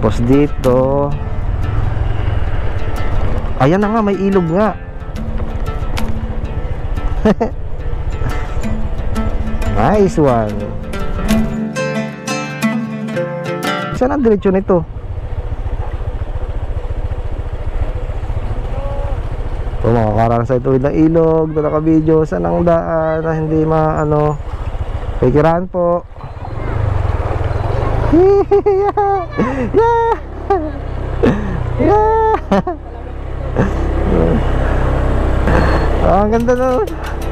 Tapos dito, ayan na nga, may ilog nga. Nice one. Saan ang diretsyon nito? So makakaraan sa ituwid ng ilog, doon naka-video. Saan ang daan na hindi maano? Pikiraan po. Yeah! Yeah! Ang ganda no.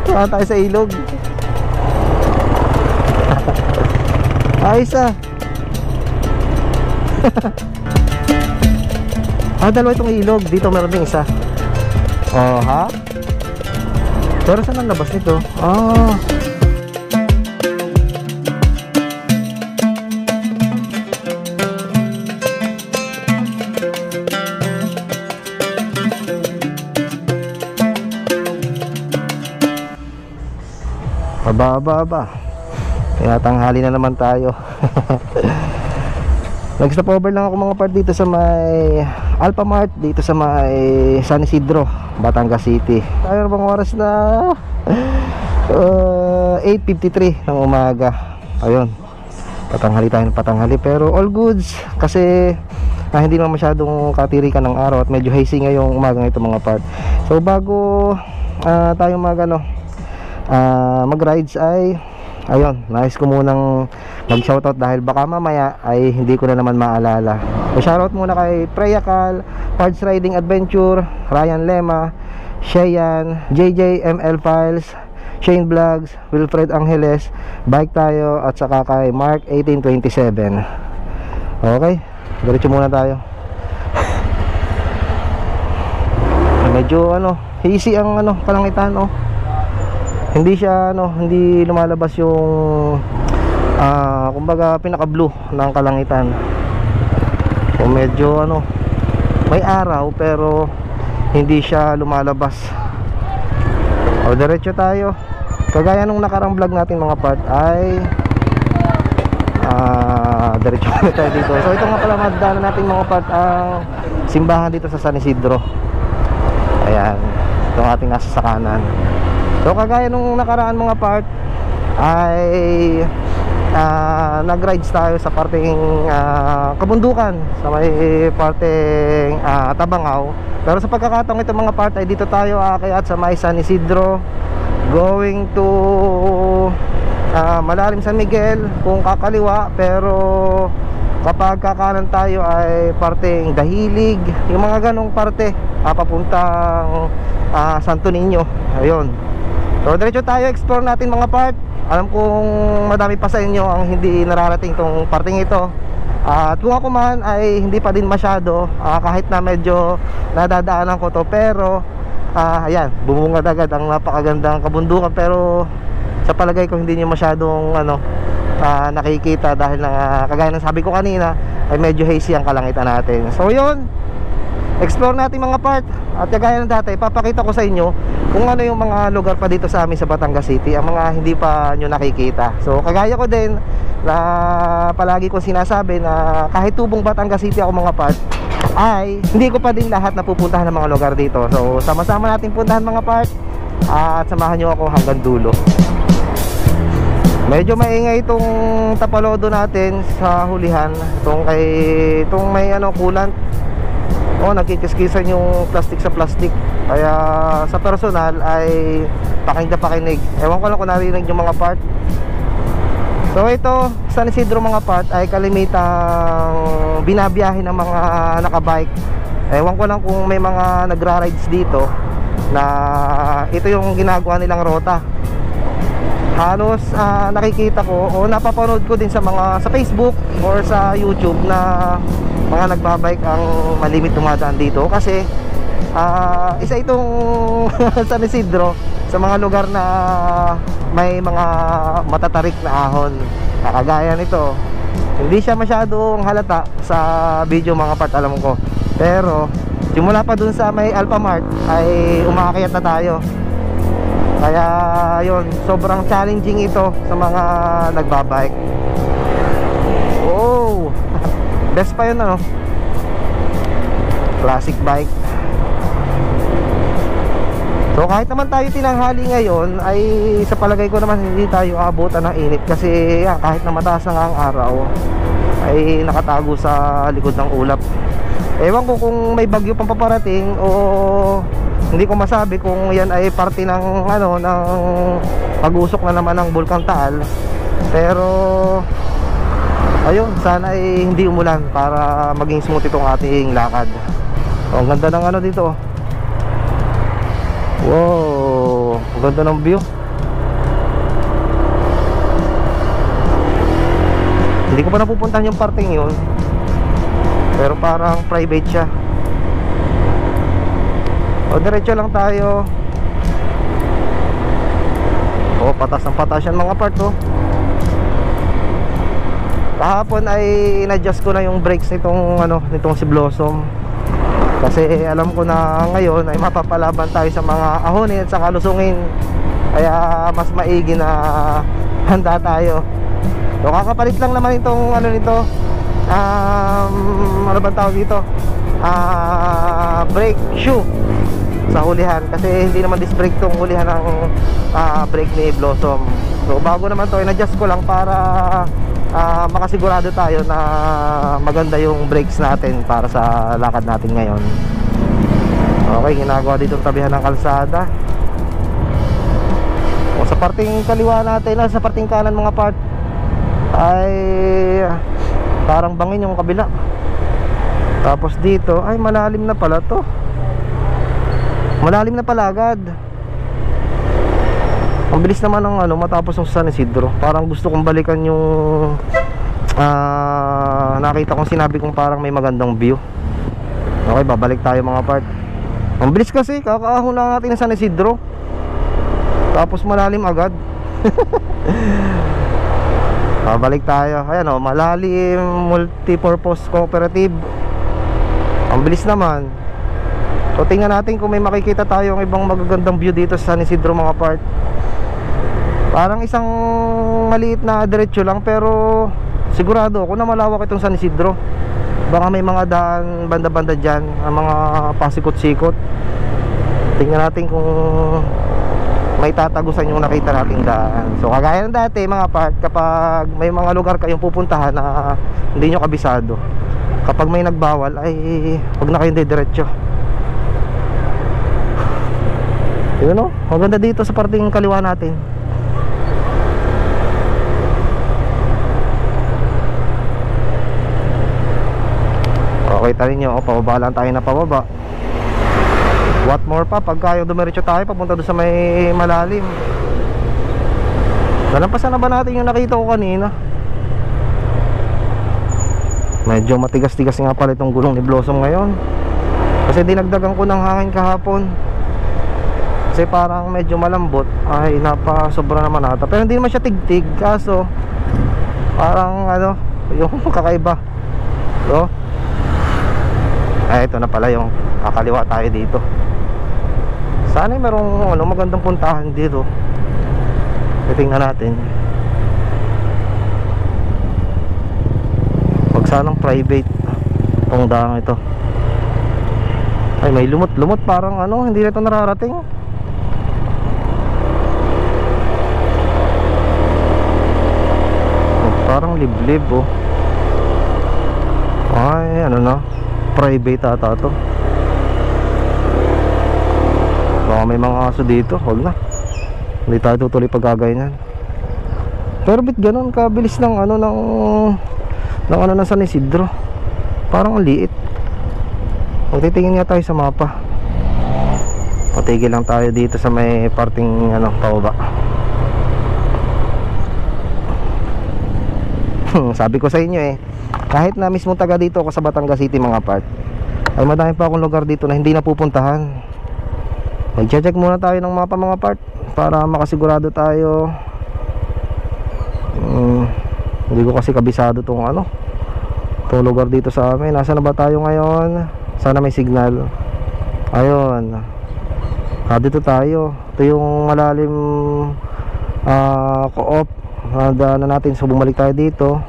Saan tayo sa ilog? Ayos ah. Dalawa itong ilog. Dito meron din isa. Oh ha? Pero saan ang labas nito? Aba. Kaya tanghali na naman tayo. Nag-stop over lang ako mga part dito sa may Alphamart, dito sa may San Isidro, Batangas City. Tayo bang oras na 8:53 ng umaga. Ayun, patanghali tayo ng patanghali, pero all goods kasi hindi naman masyadong katirikan ng araw at medyo hazy ngayong umaga ito mga part. So bago tayo mag-rides ay ayun, nais ko munang mag-shoutout dahil baka mamaya ay hindi ko na naman maalala. So shoutout muna kay Preyakal, Parts Riding Adventure, Ryan Lema, Cheyenne, JJ ML Files, Shane Vlogs, Wilfred Angeles, Bike Tayo, at saka kay Mark 1827. Okay, diretso muna tayo. Medyo hazy ang kalangitan Hindi siya hindi lumalabas yung kumbaga pinaka-blue ng kalangitan. So medyo may araw pero hindi siya lumalabas. O diretso tayo. Kagaya nung nakarang vlog natin mga part ay diretso tayo dito. So ito nga pala madaanan natin mga part ang simbahan dito sa San Isidro. Ayan, itong ating nasa sa kanan. So kagaya nung nakaraan mga part ay nag-rides tayo sa parteng kabundukan, sa may parteng Tabangaw. Pero sa pagkakataong ito mga part ay dito tayo aakyat sa may San Isidro, going to Malalim San Miguel kung kakaliwa, pero kapag kakanan tayo ay parteng Dahilig, yung mga ganong parte papuntang Santo Niño. Ayun. So diretso tayo, explore natin mga part. Alam kong madami pa sa inyo ang hindi nararating tong parting ito. At kung ako man ay hindi pa din masyado, kahit na medyo nadadaanan ko to. Pero ayan, bumungad agad ang napakagandang kabundukan. Pero sa palagay ko hindi nyo masyadong nakikita dahil kagaya ng sabi ko kanina ay medyo hazy ang kalangitan natin. So yun, explore natin mga part. At kagaya ng dati, papakita ko sa inyo kung ano yung mga lugar pa dito sa amin sa Batangas City, ang mga hindi pa nyo nakikita. So kagaya ko din na palagi kong sinasabi na kahit tubong Batangas City ako mga part, ay hindi ko pa din lahat napupuntahan ng mga lugar dito. So sama-sama natin puntahan mga part at samahan nyo ako hanggang dulo. Medyo maingay itong tapalodo natin sa hulihan. Itong may coolant. Nagkikiskisan yung plastic sa plastic. Kaya sa personal ay pakinig na pakinig. Ewan ko lang kung narinig yung mga part. So ito, San Isidro mga part ay kalimitang binabiyahe ng mga nakabike. Ewan ko lang kung may mga nagra-rides dito na ito yung ginagawa nilang rota. Halos nakikita ko o napapanood ko din sa Facebook or sa YouTube na mga nagbabike ang malimit dumadaan dito. Kasi isa itong San Isidro sa mga lugar na may mga matatarik na ahon. Kagaya nito, hindi siya masyadong halata sa video mga part, alam ko. Pero simula pa dun sa may Alphamart ay umaakyat na tayo. Kaya yun, sobrang challenging ito sa mga nagbabike. Oh, Best pa yun ano, classic bike. So kahit naman tayo tinanghali ngayon, ay sa palagay ko naman hindi tayo aabutan ng init. Kasi yan, kahit na mataas na nga ang araw, ay nakatago sa likod ng ulap. Ewan ko kung may bagyo pang paparating o hindi ko masabi kung yan ay parte ng ano, ng pag-usok na naman ng Bulkang Taal. Pero ayun, sana ay hindi umulan para maging smooth itong ating lakad. Ang ganda ng ano dito. Wow, ang ganda ng view. Hindi ko pa napupuntahan yung parting yun, pero parang private siya. O diretso lang tayo. O patas ng patas yan mga part oh. Kahapon ay in-adjust ko na yung brakes nitong ano, nitong si Blossom. Kasi alam ko na ngayon ay mapapalaban tayo sa mga ahonin at sa kalusungin. Kaya mas maigi na handa tayo. So kakapalit lang naman itong ano nito, ano bang tawag dito, brake shoe sa hulihan. Kasi hindi naman disc brake tong hulihan ng brake ni Blossom. So bago naman to, in-adjust ko lang para makasigurado tayo na maganda yung brakes natin para sa lakad natin ngayon. Okay, ginagawa dito tabihan ng kalsada. O sa parting kaliwa natin, sa parting kanan mga part, ay parang bangin yung kabila. Tapos dito ay malalim na pala to. Malalim na pala agad. Ang bilis naman ng ano, matapos ng San Isidro. Parang gusto kong balikan yung nakita kong sinabi kong parang may magandang view. Okay, babalik tayo mga part. Ang bilis kasi, kakaahon lang natin ng San Isidro, tapos malalim agad. Babalik tayo. Ayan o, malalim multipurpose cooperative. Ang bilis naman. So tingnan natin kung may makikita tayong ibang magagandang view dito sa San Isidro mga part. Parang isang maliit na diretso lang, pero sigurado ako na malawak itong San Isidro. Baka may mga daan banda-banda dyan, mga pasikot-sikot. Tingnan natin kung may tatagusan yung nakita nating daan. So kagaya ng dati mga part, kapag may mga lugar kayong pupuntahan na hindi nyo kabisado, kapag may nagbawal ay huwag na kayong diretso. Yun o, maganda dito sa parting kaliwa natin. Okay, tayo nyo, pababa lang tayo na pababa. What more pa, pagka yung dumiretso tayo papunta doon sa may malalim. Nalampasan na ba natin yung nakita ko kanina? Medyo matigas-tigas nga pala itong gulong ni Blossom ngayon. Kasi dinagdagan ko ng hangin kahapon. Kasi parang medyo malambot. Ay, napasobra naman ata. Pero hindi naman siya tig-tig. Kaso parang ano, yung kakaiba. So ay, ito na pala yung kakaliwa tayo dito. Sana merong ano, magandang puntahan dito. Tingnan natin. Wag sanang private itong daang ito. Ay, may lumot-lumot, parang ano, hindi na ito nararating. Parang liblib oh. Ay, ano na, private ata to. Baka may mga aso dito, huwag na. Hindi tayo tutuloy pagkagayan. Pero bit ganun kabilis ng ano, ng ano ng San Isidro. Parang ang liit. Magtitingin nga tayo sa mapa. Patigil lang tayo dito sa may parting ano, pababa. Sabi ko sa inyo eh, kahit na mismo taga dito ako sa Batangas City mga part, ay madami pa akong lugar dito na hindi napupuntahan. Mag-check muna tayo ng mapa mga part para makasigurado tayo. Hindi ko kasi kabisado tong ano, itong lugar dito sa amin. Nasaan na ba tayo ngayon? Sana may signal. Ayun, dito tayo. Ito yung malalim co-op na natin. So bumalik tayo dito.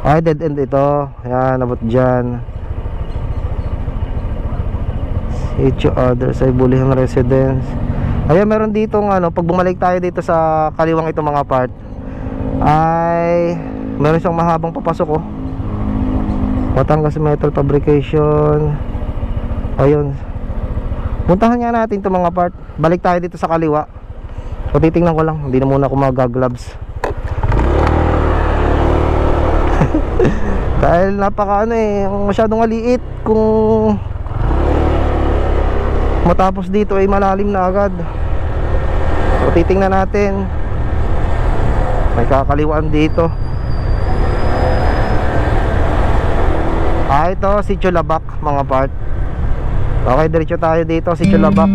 Ay, dead end ito. Ayan, abot dyan. Each other sa Bulihan Residence. Ayan, meron dito ano, pag bumalik tayo dito sa kaliwang ito mga part, ay meron siyang mahabang papasok oh. Batangas Metal Fabrication. Ayun. Puntahan nga natin ito mga part. Balik tayo dito sa kaliwa. So titingnan ko lang, hindi na muna ako mag-gloves. Dahil napaka ano eh, masyadong maliit. Kung matapos dito ay malalim na agad. So titingnan natin. May kakaliwaan dito. Ito Sitio Labak mga part. Okay, diretso tayo dito Sitio Labak.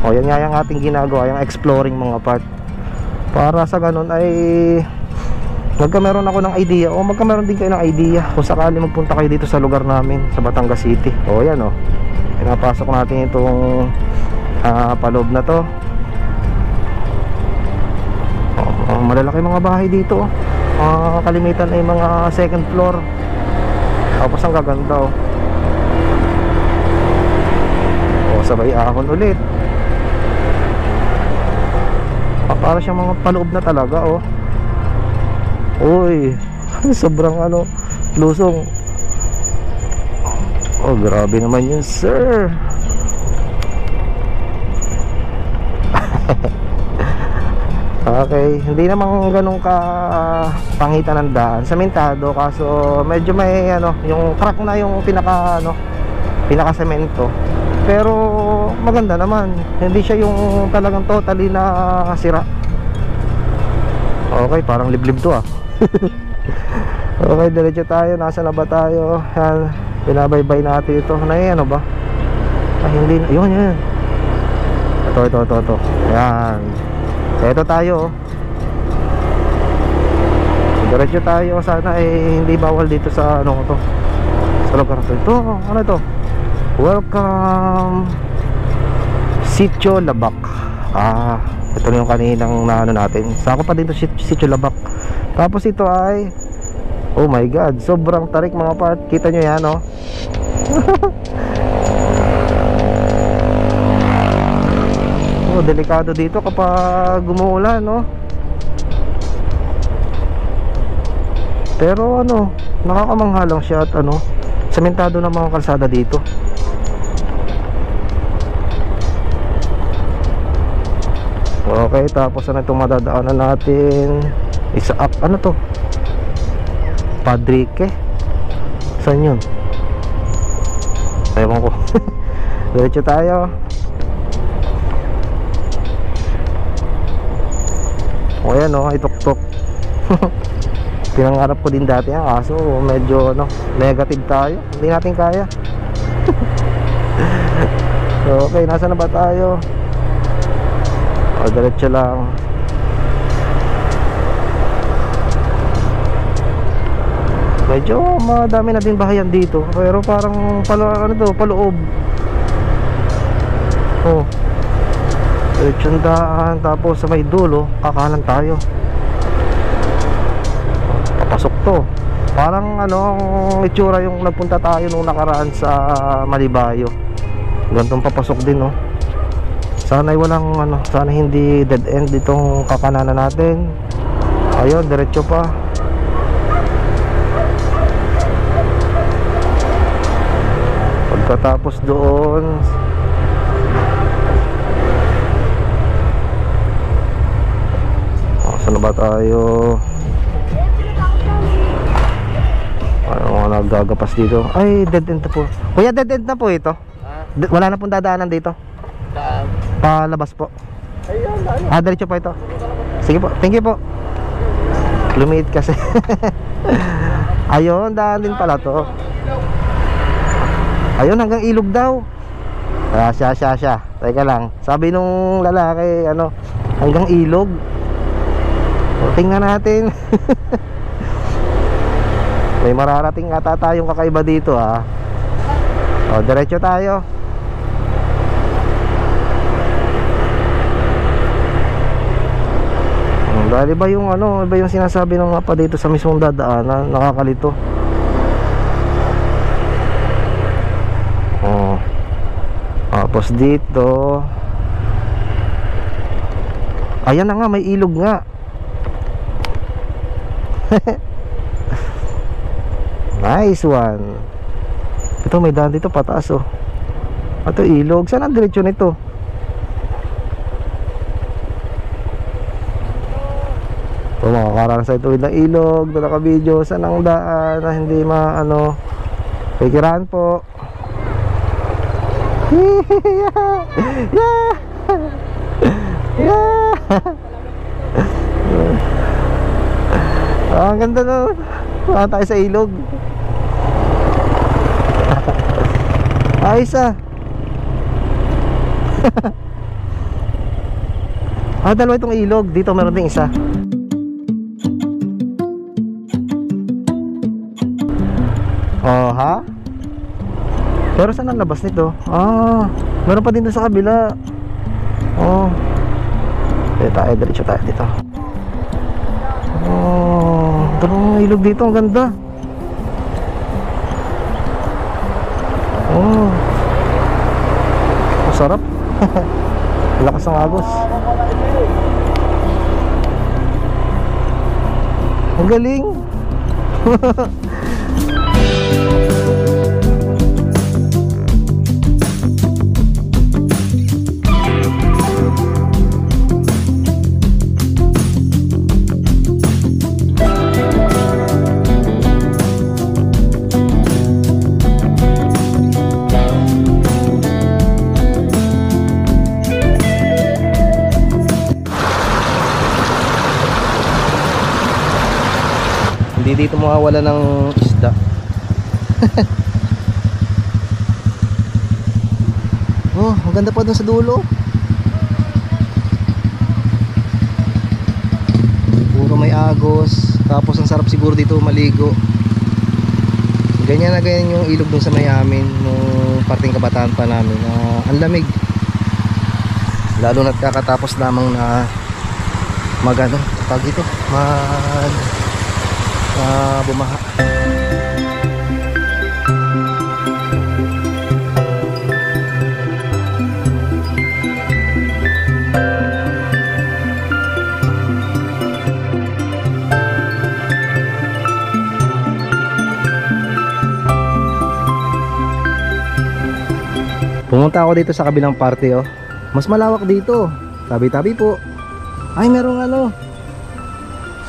O yan nga yung ating ginagawa, yung exploring mga part. Para sa ganun ay magkameron ako ng idea o magkameron din kayo ng idea kung sakali magpunta kayo dito sa lugar namin sa Batangas City. O yan o, pinapasok natin itong paloob na to. Malalaki mga bahay dito. Kalimitan ay mga second floor. Tapos ang gaganda oh. Sabay ahon ulit. Para siyang mga paloob na talaga oh. Uy, sobrang ano, lusong. Oh, grabe naman yun, sir. Okay, hindi naman ganun ka pangitan ng daan. Sementado, kaso medyo may ano, yung crack na yung pinaka ano, pinaka semento. Pero maganda naman. Hindi siya yung talagang totally na sira. Okay, parang liblib to ah. Okay, diretso tayo. Nasa na ba tayo? Yan, binabaybay natin ito. Ano ba? Ay, hindi. Yun, yan. Ito. Yan. Ito tayo. Diretso tayo. Sana hindi bawal dito sa ano to. Sa lugar to. Ito, ano ito? Welcome Sitio Labak. Ito na yung kaninang naano natin. Sako pa dito Sitio Labak. Tapos ito ay, oh my god, sobrang tarik mga part. Kita nyo yan oh. Oh, delikado dito kapag gumuulan no. Pero ano, nakakamangha lang siya at ano, sementado na mga kalsada dito. Okay, tapos ano itong madadaanan natin? Isa up, ano to? Padrique? Saan yun? Ewan ko. Diretso tayo. O yan o, ituktok. Pinangarap ko din dati yan, kaso medyo ano, negative tayo. Hindi natin kaya. Okay, nasa na ba tayo? O, diretso lang. Medyo madami na din bahayan dito. Pero parang ano to, paloob. Oh, diretsong daan. Tapos sa may dulo, kakanan tayo. Papasok to. Parang ano, ang itsura yung nagpunta tayo nung nakaraan sa Malibayo. Gantong papasok din no. Sana ay walang ano, sana hindi dead end itong kakananan natin. Ayun, diretso pa. Pagkatapos doon, saan na ba tayo? Ano mga naggagapas dito? Ay, dead end na po. Kuya, dead end na po ito. Wala na pong dadaanan dito. Palabas po. Diretso po ito. Sige po, thank you po. Lumiit kasi. Ayun, daan din pala to. Ayun, hanggang ilog daw. Siya. Teka lang. Sabi nung lalaki, ano, hanggang ilog. O, tingnan natin. May mararating ata tayong kakaiba dito ha. O, diretso tayo. Dahil iba yung ano, iba yung sinasabi ng mapa dito sa mismong dadaanan, nakakalito. Oh. Tapos dito. Ayan na nga, may ilog nga. Nice one. Ito may daan dito pataas oh. Ito ilog, saan ang diretsyon nito? So makakaranas sa ituwid ng ilog, doon naka-video, saan ang daan na hindi maano. Pikiran po. Yeah. Yeah. Ang ganda no. Tayo sa ilog. Ayos ah. Dalawa itong ilog. Dito meron ding isa. Oh ha? Pero saan ang labas nito? Meron pa din doon sa kabila. Oh. Tayo, diretso tayo dito. Oh, dalawang ilog dito, ang ganda. Oh. Masarap. Lakas ng agos. Ang galing. Hindi dito mawawala ng isda. Oh, ang ganda pa dun sa dulo. Puro may agos. Tapos ang sarap siguro dito maligo. Ganyan na ganyan yung ilog dun sa may amin nung parting kabataan pa namin. Ang lamig. Lalo na't kakatapos lamang na magano pag ito bumaha. Pumunta ako dito sa kabilang parte oh. Mas malawak dito. Tabi-tabi po. Ay merong ano.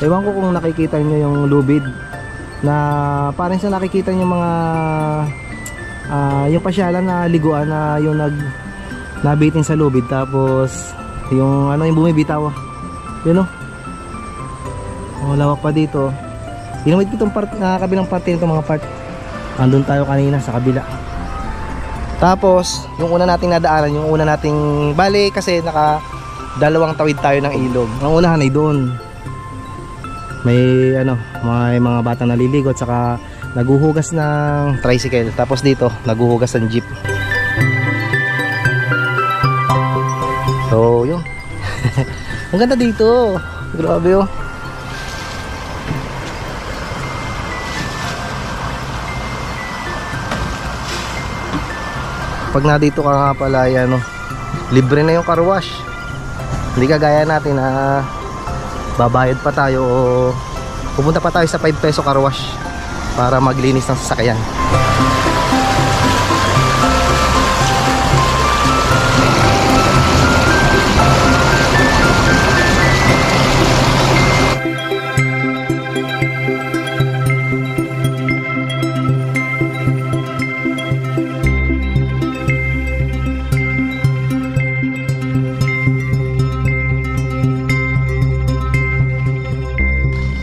Ewan ko kung nakikita nyo yung lubid na parang sa nakikita nyo mga yung pasyalan na liguan na yung nabitin sa lubid, tapos yung ano yung bumibitaw yun o. Lawak pa dito. Inumit ko itong kabilang parte nito mga part. Andun tayo kanina sa kabila. Tapos yung una nating nadaanan, yung una nating bali kasi naka dalawang tawid tayo ng ilog. Ang unahan ay doon. May mga bata naliligo at saka naguhugas ng tricycle. Tapos dito naguhugas ng jeep. So yun. Ang ganda dito. Grabe oh. Pag na dito ka nga pala yan, libre na yung car wash. Hindi kagaya natin na babayad pa tayo o pupunta pa tayo sa 5 peso car wash para maglinis ng sasakyan.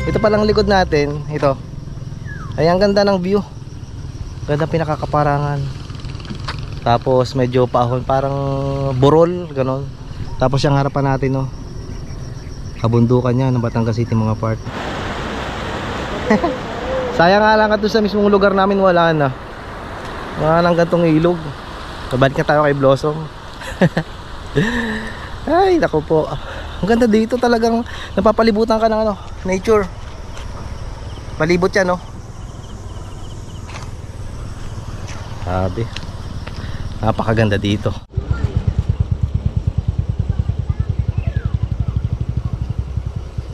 Ito palang likod natin, ito. Ay ang ganda ng view. Ganda pinakakaparangan. Tapos medyo paahon, parang burol, ganon. Tapos yung harapan natin, kabundukan niya ng Batangas City mga part. Sayang nga lang at sa mismong lugar namin wala na. Mga nang gantong ilog. Babalik na tayo kay Blossom. Ay, naku po. Ang ganda dito, talagang napapalibutan ka ng ano, nature. Palibot yan, no? Sabi. Napakaganda dito.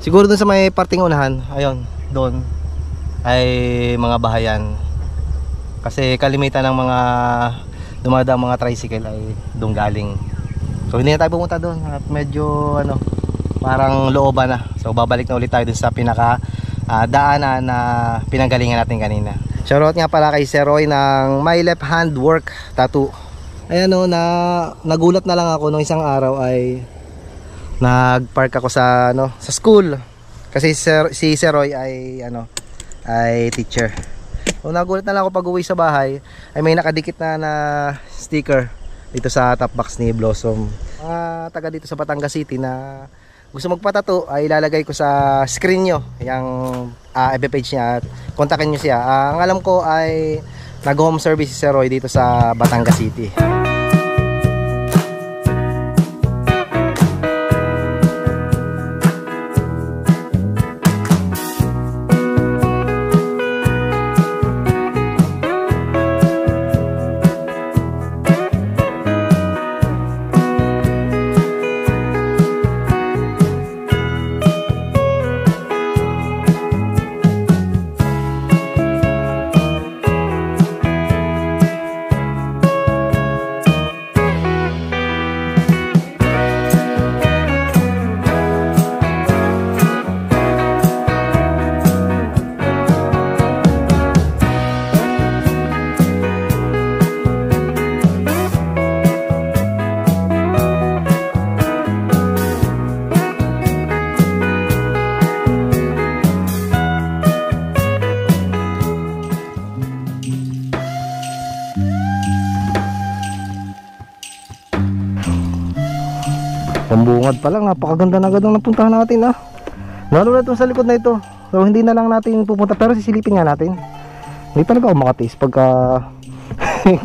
Siguro dun sa may parting unahan, ayun, doon ay mga bahayan. Kasi kalimitan ng mga dumadang mga tricycle ay doon galing. So hindi na tayo pumunta doon at medyo ano, parang looban na. So babalik na ulit tayo dun sa pinaka daanan na pinanggalingan natin kanina. Shoutout nga pala kay Sir Roy ng My Left Hand Work Tattoo. Ayan o, nagulat na lang ako nung isang araw ay nagpark ako sa ano, sa school. Kasi si Sir Roy ay ano, ay teacher. So nagulat na lang ako pag uwi sa bahay ay may nakadikit na sticker dito sa top box ni Blossom. Mga taga dito sa Batangas City na gusto magpatato ay ilalagay ko sa screen nyo yung FB page niya at kontakin nyo siya. Ang alam ko ay nag-home service si Sir Roy dito sa Batangas City. Pambungad pa lang, napakaganda na agad ng napuntahan natin ah. Lalo na itong sa likod na ito. So hindi na lang natin pupunta, pero sisilipin nga natin. Hindi talaga ako makatiis pagka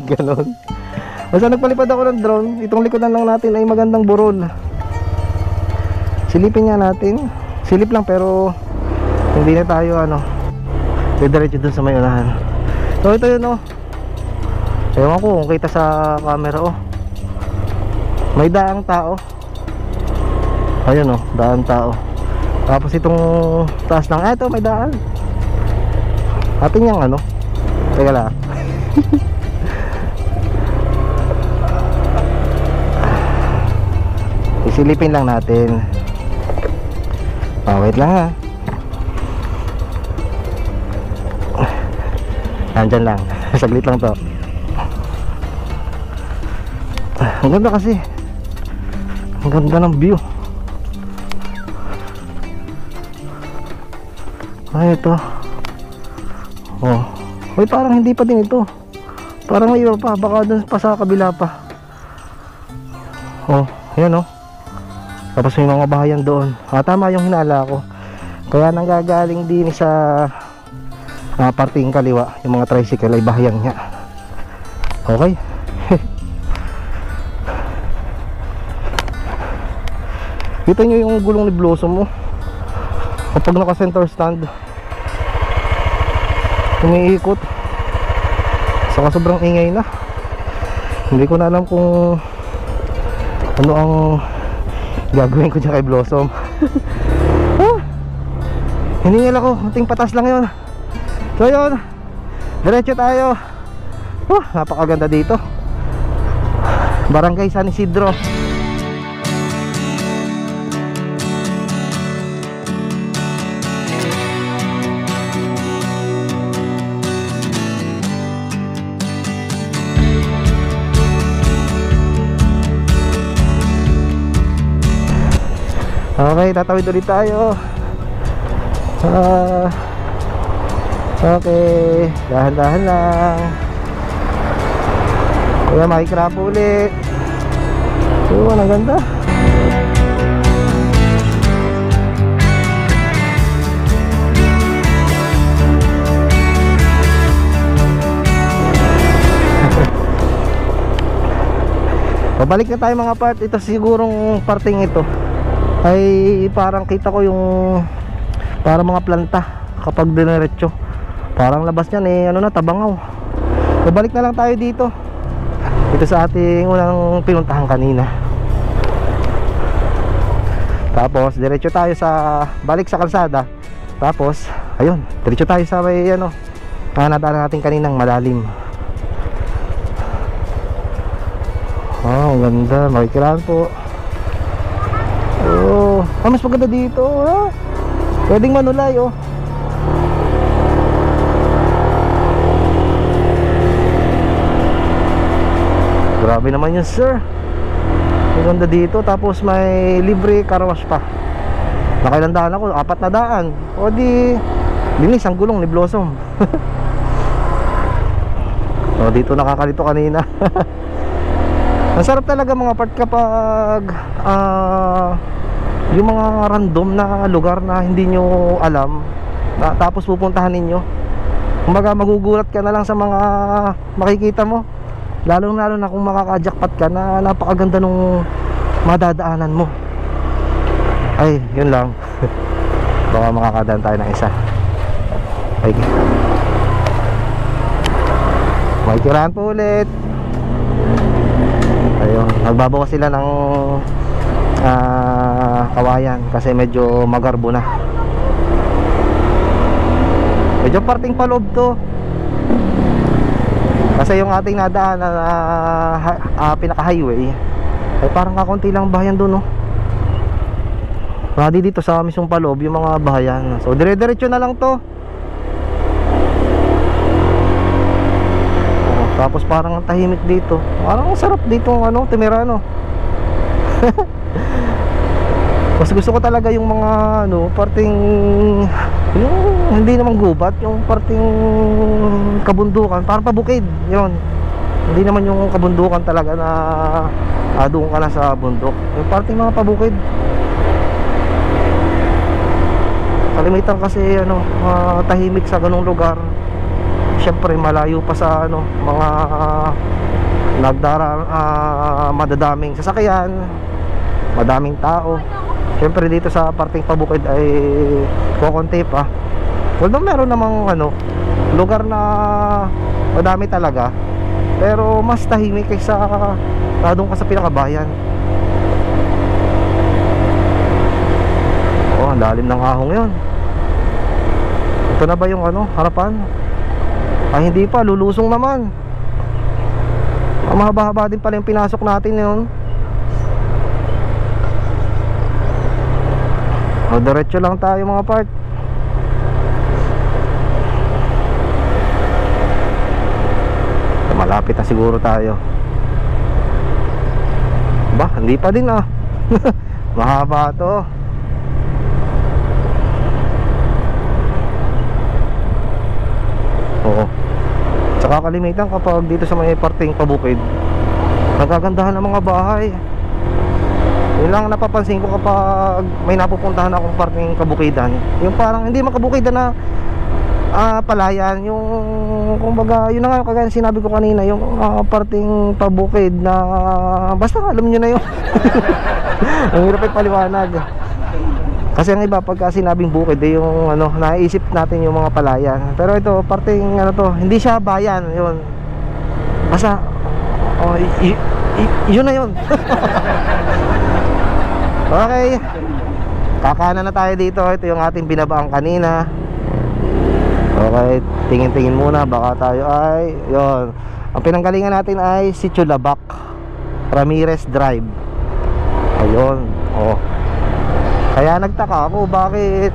ganon. Basta nagpalipad ako ng drone, itong likod na lang natin ay magandang burol. Silipin nga natin. Silip lang pero hindi na tayo ano, diretso dun sa may unahan. So ito yun oh. Ewan ko kung kita sa camera oh. May daang tao. Ayun oh, daan tao. Tapos itong taas ng ito may daan. Atin yung ano. Teka lang. Isilipin lang natin. Wait lang ha. Nandyan lang. Saglit lang to. Ang ganda kasi. Ang ganda ng view. Ay ito. Oh. Uy, parang hindi pa din ito. Parang may iba pa. Baka dun pa sa kabila pa. Oh, yan oh. Tapos may mga bahayan doon. Tama yung hinala ko. Kaya nanggagaling din sa parting kaliwa yung mga tricycle ay bahayan niya. Okay. Kita nyo yung gulong ni Blossom mo. Kapag naka center stand umiikot. Saka sobrang ingay na. Hindi ko na alam kung ano ang gagawin ko dyan kay Blossom. Hiningil ako, kunting patas lang yun. So yun, diretso tayo. Napakaganda dito. Barangay San Isidro. Okay, tatawid ulit tayo. Okay, dahan-dahan lang. Kaya makikrap ulit. Ang ganda. Pabalik na tayo mga part. Ito sigurong parting ito ay parang kita ko yung parang mga planta kapag dinerecho. Parang labas niyan eh ano na, Tabangaw. Pabalik na lang tayo dito. Ito sa ating unang pinuntahan kanina. Tapos diretso tayo sa balik sa kalsada. Tapos ayun, diretso tayo sa may ano, nadaan natin kaninang malalim. Oh, ang ganda, makikiraan po. Oh, mas maganda dito. Pwedeng manulay oh. Grabe naman yun sir. Ang ganda dito. Tapos may libre car wash pa. Nakailang daan ako, 4 na daan. O di linis ang gulong ni Blossom. O dito nakakalito kanina. Ang sarap talaga mga part kapag yung mga random na lugar na hindi nyo alam na, tapos pupuntahan ninyo. Kumbaga magugulat ka na lang sa mga makikita mo. Lalo na kung makaka-jackpot ka na napakaganda nung madadaanan mo. Ay, yun lang. Baka makakadaan tayo ng isa. Ay, makikiraan po ulit. Ayun, nagbabawas sila ng kawayan kasi medyo magarbo na. Medyo parting paloob to. Kasi yung ating nadaan na pinaka-highway ay parang kakunti lang bahayan doon, no? Radi dito sa mismong paloob yung mga bahayan. So dire-diretso na lang to. Tapos parang ang tahimik dito. Parang sarap dito ano, Timirano. Mas gusto ko talaga yung mga ano, parting yung hindi naman gubat, yung parting kabundukan, parang pabukid. Yun. Hindi naman yung kabundukan talaga na doon ka na sa bundok. Yung parting mga pabukid. Kalimitan kasi ano, tahimik sa ganung lugar. Siyempre malayo pa sa ano, mga madadaming sasakyan, madaming tao. Siyempre dito sa parting pabukid ay kukunti pa. Although meron namang ano, lugar na madami talaga, pero mas tahimik kaysa doon ka sa pinakabayan. Oh, ang lalim ng ahong yun. Ito na ba yung ano, harapan? Ay hindi pa, lulusong naman. Mahaba-haba din pala yung pinasok natin yun. O, diretso lang tayo mga part. Malapit na siguro tayo. Ba, hindi pa din ah. Mahaba to. Oo. Tsaka kalimitan kapag dito sa may parting pabukid, nagagandahan ng mga bahay. Yun lang napapansin ko kapag may napupuntahan akong parting kabukidan. Yung parang hindi makabukidan na palayan. Yung kumbaga, yun na nga kagaya sinabi ko kanina, yung parting pabukid na basta alam nyo na yun. Ang hirap ay paliwanag. Kasi ang iba pagka sinabing bukid eh, yung ano, naisip natin yung mga palayan. Pero ito, parting ano to, hindi siya bayan, yun. Basta yun na yun. Okay, kakanan na tayo dito. Ito yung ating binabaan kanina. Okay, tingin-tingin muna, baka tayo ay yun. Ang pinanggalingan natin ay si Chulabac Ramirez Drive. Ayun, oh. Kaya nagtaka ako bakit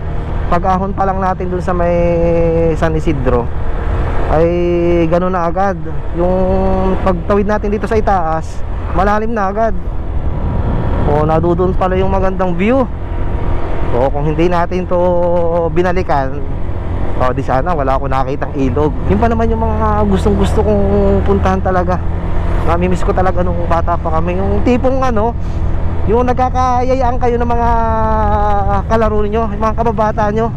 pag-ahon pa lang natin dun sa may San Isidro ay gano'n na agad. Yung pagtawid natin dito sa itaas, malalim na agad. O nadudun pala yung magandang view. So kung hindi natin to binalikan, o di sana wala ako nakitang ilog. Yun pa naman yung mga gustong gusto kong puntahan talaga. Namimiss ko talaga nung bata pa kami. Yung tipong ano, yung nagkakayayaan kayo ng mga kalaro niyo, yung mga kababata nyo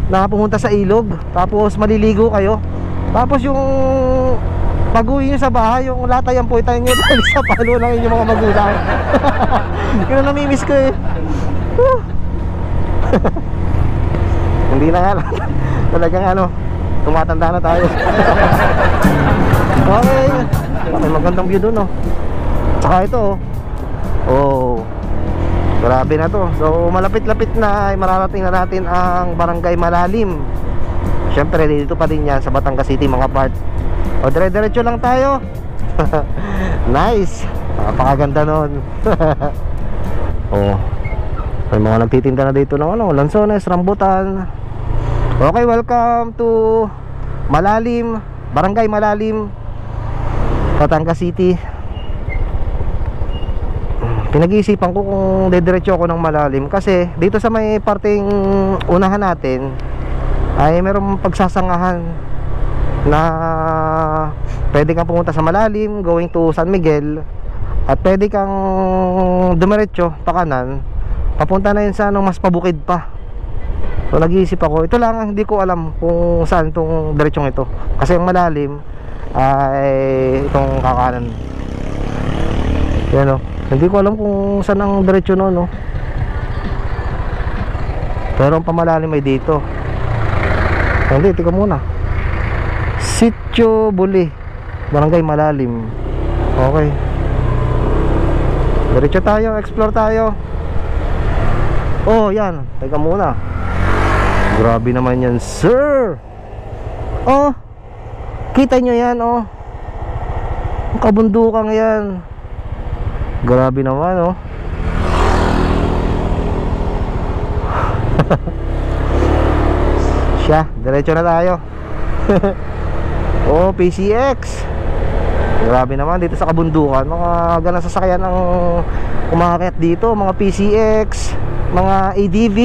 na pumunta sa ilog, tapos maliligo kayo. Tapos yung Pag-uwi nyo sa bahay, yung latayan po tayo nyo sa palo ng inyong mga magulang. Yun ang namimiss ko eh. Hindi na nga lang. Talagang ano, tumatanda na tayo. Okay. Okay, magandang view dun, oh. Tsaka ito, oh, grabe na to. So malapit-lapit na ay mararating na natin ang Barangay Malalim. Siyempre dito pa din yan sa Batangas City mga part. O dire-diretso lang tayo. Nice. Napakaganda nun. Oh, may mga nagtitinda na dito ng ano, lansones, rambutan. Okay, welcome to Malalim, Barangay Malalim, Batangas City. Pinag-iisipan ko kung dediretso ako ng Malalim kasi dito sa may parteng unahan natin ay merong pagsasangahan na pwede kang pumunta sa Malalim going to San Miguel, at pwede kang dumiretso pa kanan papunta na yun sa anong mas pabukid pa. So nag-iisip ako, ito lang ang hindi ko alam kung saan itong diretsong ito kasi ang Malalim ay itong kakanan. Yan o, hindi ko alam kung saan ang diretsyo noon, no? Pero ang pamalalim ay dito. Hindi, tika muna. Sitio Buli, Barangay Malalim. Okay, diretso tayo, explore tayo. Oh, yan, teka muna. Grabe naman yan, sir. Oh, kita nyo yan, oh. Ang kabundukang yan. Grabe naman, oh. Siya, diretso na tayo. Oh, PCX. Grabe naman dito sa kabundukan. Mga ganang sasakyan ang umakyat dito. Mga PCX, mga ADV,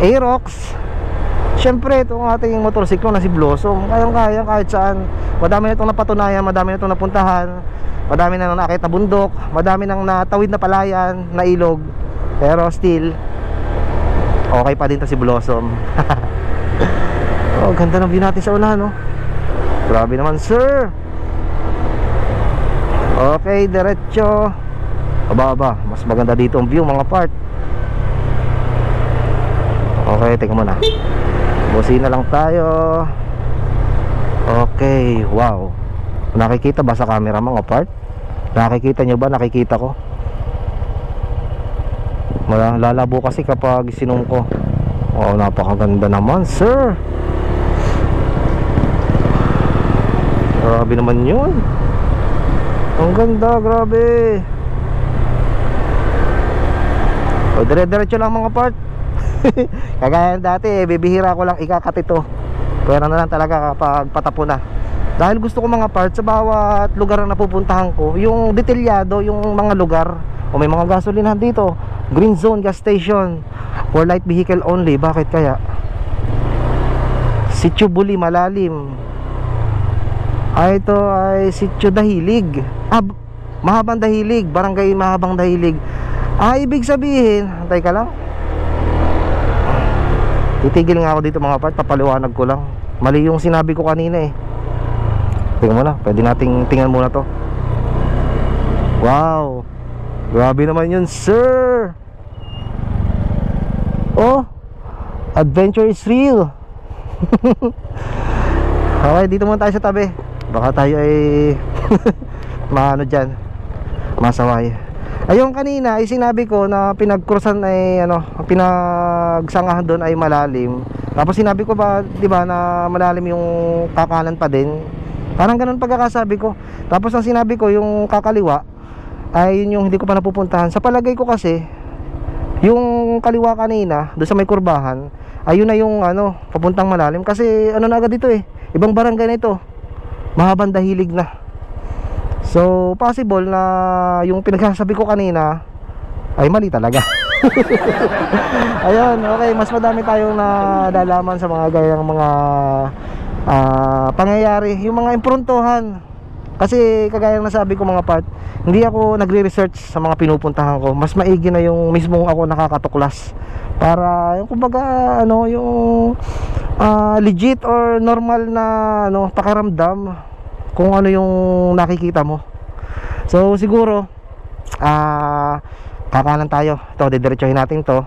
Aerox. Siyempre, itong ating motorsiklo na si Blossom, kayang-kaya kahit saan. Madami na itong napatunayan, madami na itong napuntahan, madami na nakakit na bundok, madami nang natawid na palayan, na ilog. Pero still, okay pa din to si Blossom. Oh, ganda ng view natin sa unahan, no? Grabe naman, sir. Okay, diretso. Aba, mas maganda dito ang view, mga part. Okay, teka muna. Busina lang tayo. Okay, wow. Nakikita ba sa camera, mga part? Nakikita nyo ba? Nakikita ko. Lalabo kasi kapag sinungko. Oh, napakaganda naman, sir. Grabe naman yun. Ang ganda, grabe. O, dire-diretso lang, mga part. Kagaya dati, bibihira ko lang ikakat ito. Pero na lang talaga kapag patapo na. Dahil gusto ko, mga part, sa bawat lugar na napupuntahan ko, yung detalyado, yung mga lugar. O may mga gasolinahan dito, green zone, gas station, for light vehicle only. Bakit kaya? Sitio Buli, Malalim. Ay, ito ay Sitio Dahilig. Mahabang Dahilig, Barangay Mahabang Dahilig. Ibig sabihin, antay ka lang, titigil nga ako dito, mga part, papaliwanag ko lang. Mali yung sinabi ko kanina eh. Tingnan mo na, pwede nating tingnan muna to. Wow, grabe naman yun, sir. Oh, adventure is real. Okay, dito muna tayo sa tabi. Baka tayo ay maano dyan, masaway. Ayun, kanina ay sinabi ko na pinagkrusan ay ano, pinagsangahan doon ay Malalim. Tapos sinabi ko ba, 'di ba, na malalim yung kakanan pa din. Parang ganun pagkakasabi ko. Tapos ang sinabi ko yung kakaliwa ay yun yung hindi ko pa napupuntahan. Sa palagay ko kasi yung kaliwa kanina doon sa may kurbahan, ayun na yung ano, papuntang Malalim kasi ano na agad dito eh. Ibang barangay na ito. Mahabang Dahilig na. So possible na yung pinagsasabi ko kanina ay mali talaga. Ayun, okay, mas madami tayong nalalaman sa mga gayang mga pangyayari, yung mga impruntuhan. Kasi kagaya ng nasabi ko, mga part, hindi ako nagre-research sa mga pinupuntahan ko. Mas maigi na yung mismong ako nakakatuklas para yung kumbaga ano, yung legit or normal na ano, pakiramdam kung ano yung nakikita mo. So siguro kakanan tayo. Ito, didiretsuhin natin to.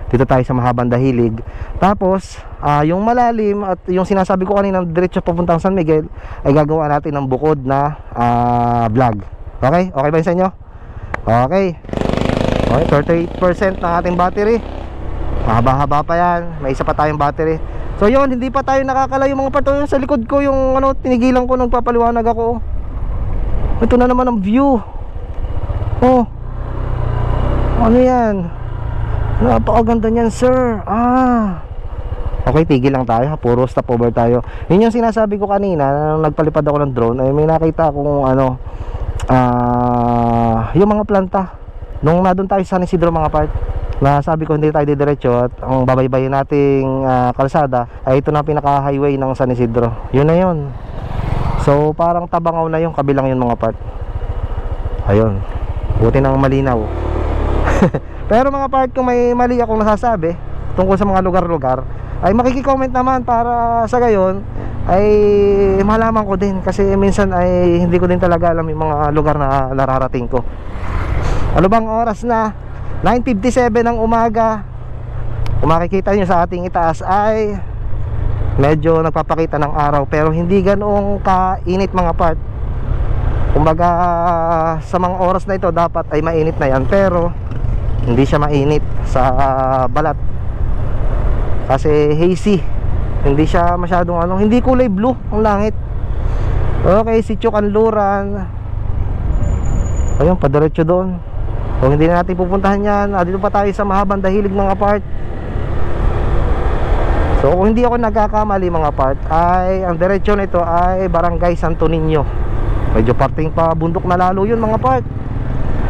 Dito tayo sa mahabang dahilig. Tapos yung malalim at yung sinasabi ko kanina diretso papuntang San Miguel ay gagawa natin ng bukod na vlog. Okay? Okay ba yun sa inyo? Okay. Okay, 38% ng ating battery. Mahaba-haba pa yan. May isa pa tayong battery. So yun, hindi pa tayo nakakalayo mga part. Yung sa likod ko, yung ano, tinigilan ko, nagpapaliwanag ako. Ito na naman ang view. Oh, ano yan? Napakaganda niyan, sir. Okay, tigil lang tayo. Puro stopover tayo. Yun yung sinasabi ko kanina nang nagpalipad ako ng drone. Ay may nakita akong ano, yung mga planta. Nung nandun tayo sa San Isidro mga part, na sabi ko hindi tayo didiretso at ang babaybayin nating kalsada ay ito na pinaka-highway ng San Isidro. Yun na yun. So parang Tabangaw na yung kabilang yun mga part. Ayun. Buti nang malinaw. Pero mga part, kung may mali akong nasasabi tungkol sa mga lugar-lugar, ay makiki-comment naman para sa gayon ay malaman ko din, kasi minsan ay hindi ko din talaga alam yung mga lugar na nararating ko. Ano bang oras na? 9:57 ng umaga. Kung makikita nyo sa ating itaas ay medyo nagpapakita ng araw, pero hindi ganoong kainit mga part. Kumbaga sa mga oras na ito dapat ay mainit na yan, pero hindi siya mainit sa balat kasi hazy. Hindi siya masyadong ano, hindi kulay blue ang langit. Okay, Sitio Kanluran. Ayun, padiretso doon. Kung hindi na natin pupuntahan yan, dito pa tayo sa mahabang dahilig mga part. So kung hindi ako nagkakamali mga part, ay ang diretsyo nito ay Barangay Santo Niño. Medyo parting pa bundok na lalo yun mga part.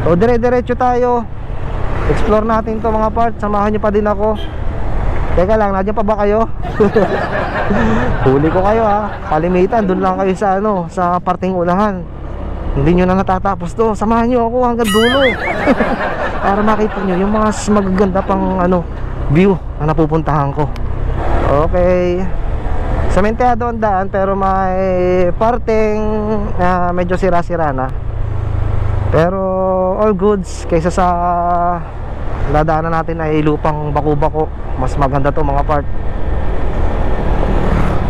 So dire-diretso tayo. Explore natin to mga part. Samahan nyo pa din ako. Teka lang, nandiyan pa ba kayo? Huli ko kayo ha. Kalimitan, dun lang kayo sa ano, sa parting unahan. Hindi nyo na natatapos to. Samahan nyo ako hanggang dulo. Para makita nyo yung mga magaganda pang ano, view na napupuntahan ko. Okay. Sementeado ang daan, pero may parting medyo sira-sira na. Pero all goods. Kaysa sa dadaanan natin ay lupang bako-bako, mas maganda to mga part.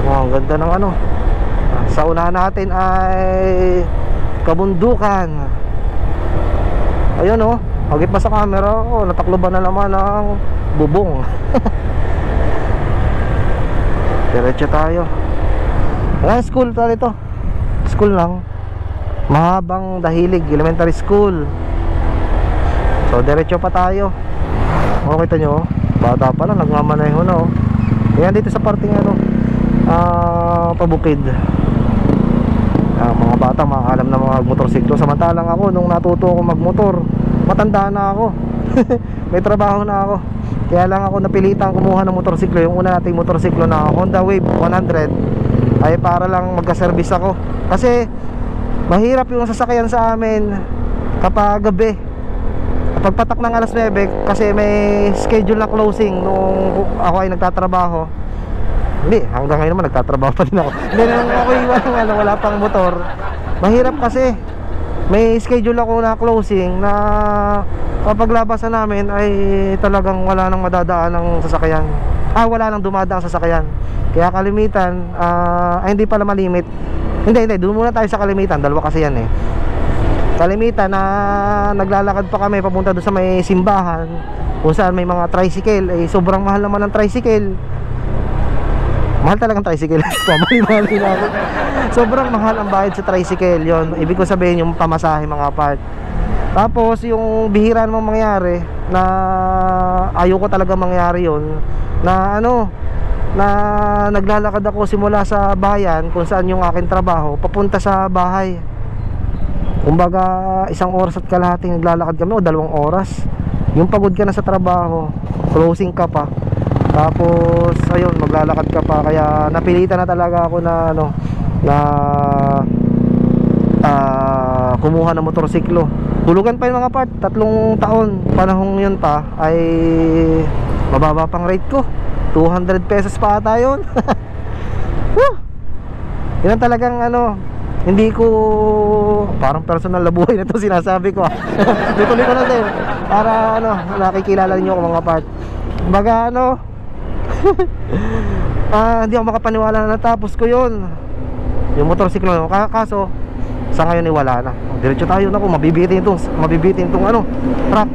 Wow, ang ganda ng ano. Sa unahan natin ay kabundukan. Ayun oh, hagip pa sa camera. Oh, natakloban na naman ng bubong. Diretso tayo. School tayo ito. School lang. Mahabang Dahilig Elementary School. So diretso pa tayo. Kita nyo, bata pa lang, nagmamaneho na oh. Ayan dito sa parting ano, pabukid. Mga bata makakalam na mga motorsiklo. Samantalang ako, nung natuto ako magmotor, matanda na ako. May trabaho na ako. Kaya lang ako napilitan kumuha ng motorsiklo. Yung una nating motorsiklo na Honda Wave 100 ay para lang magka-service ako. Kasi mahirap yung sasakyan sa amin kapag gabi, kapag patak ng alas 9, kasi may schedule na closing nung ako ay nagtatrabaho. Hindi, hanggang ngayon naman nagtatrabaho pa din ako. Hindi, nung ako wala pang motor, mahirap kasi may schedule ako na closing na kapag labasan namin ay talagang wala nang madadaan ng sasakyan. Wala nang dumadaan sasakyan. Kaya kalimitan, hindi pala malimit. Hindi, doon muna tayo sa kalimitan. Dalawa kasi yan eh. Kalimitan na naglalakad pa kami papunta doon sa may simbahan, kung saan may mga tricycle. Sobrang mahal naman ng tricycle. Mahal talagang tricycle. Pamali-mali na ako. Sobrang mahal ang bayad sa tricycle. Yon, ibig ko sabihin yung pamasahe mga part. Tapos yung bihira namang mangyari, na ayoko talaga mangyari yon, na ano, na naglalakad ako simula sa bayan kung saan yung aking trabaho papunta sa bahay. Kumbaga 1 oras at kalahati naglalakad kami o 2 oras. Yung pagod ka na sa trabaho, closing ka pa, tapos ayun, maglalakad ka pa. Kaya napilitan na talaga ako na ano, na kumuha ng motorsiklo. Hulugan pa yung mga part, 3 taon. Panahong yun pa ay mababa pang rate ko, 200 pesos pa ata yun. Yun ang talagang ano, hindi ko parang personal na buhay na to sinasabi ko. Tuloy ko na din para ano, nakikilala niyo ako mga part. Baga ano, hindi ako makapaniwala na natapos ko yun, yung motorsiklo. Kaso sa ngayon wala na. Diretso tayo na, mabibitin itong ano, truck.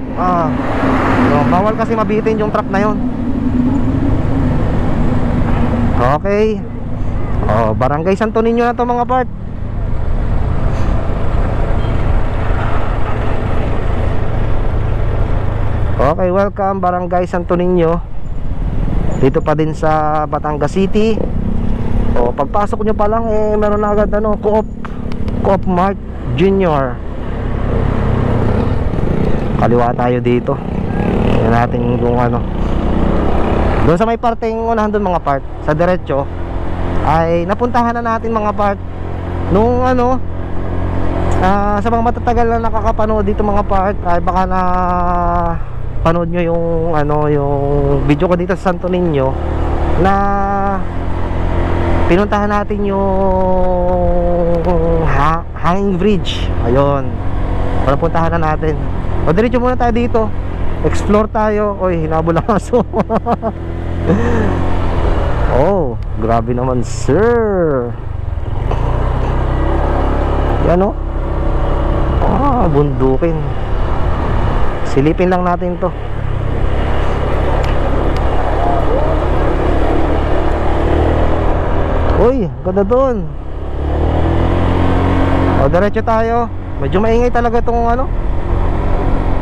Bawal kasi mabitin yung truck na yun. Okay. Barangay Santo Niño na to mga part. Okay, welcome Barangay Santo Niño. Dito pa din sa Batangas City. Pagpasok nyo pa lang meron na agad ano, Coop Mart Junior. Kaliwa tayo dito. Tingnan natin kung ano. Doon sa may parteng unahan doon mga part, sa diretso ay napuntahan na natin mga part nung ano, sa mga matatagal na nakakapanood dito mga part, ay baka na panood nyo yung ano, yung video ko dito sa Santo Niño na pinuntahan natin yung hanging bridge. Ayun, napuntahan na natin. Diretso muna tayo dito, explore tayo. Oy, hinabol ang aso. Oh, grabe naman sir. Yan o. Bundukin. Silipin lang natin to. Uy, ganda doon. Diretso tayo. Medyo maingay talaga itong ano,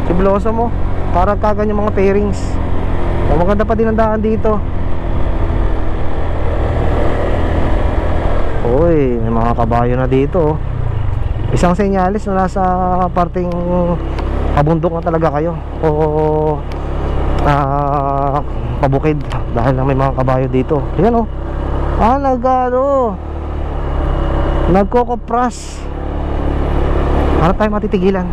sibloso mo. Parang kagan yung mga pairings. Maganda pa din ang daan dito. Uy, may mga kabayo na dito. Isang senyalis na nasa parting pabundok na talaga kayo, o pabukid, dahil na may mga kabayo dito. Ayan o. Nagkokopras. Harap tayo matitigilan.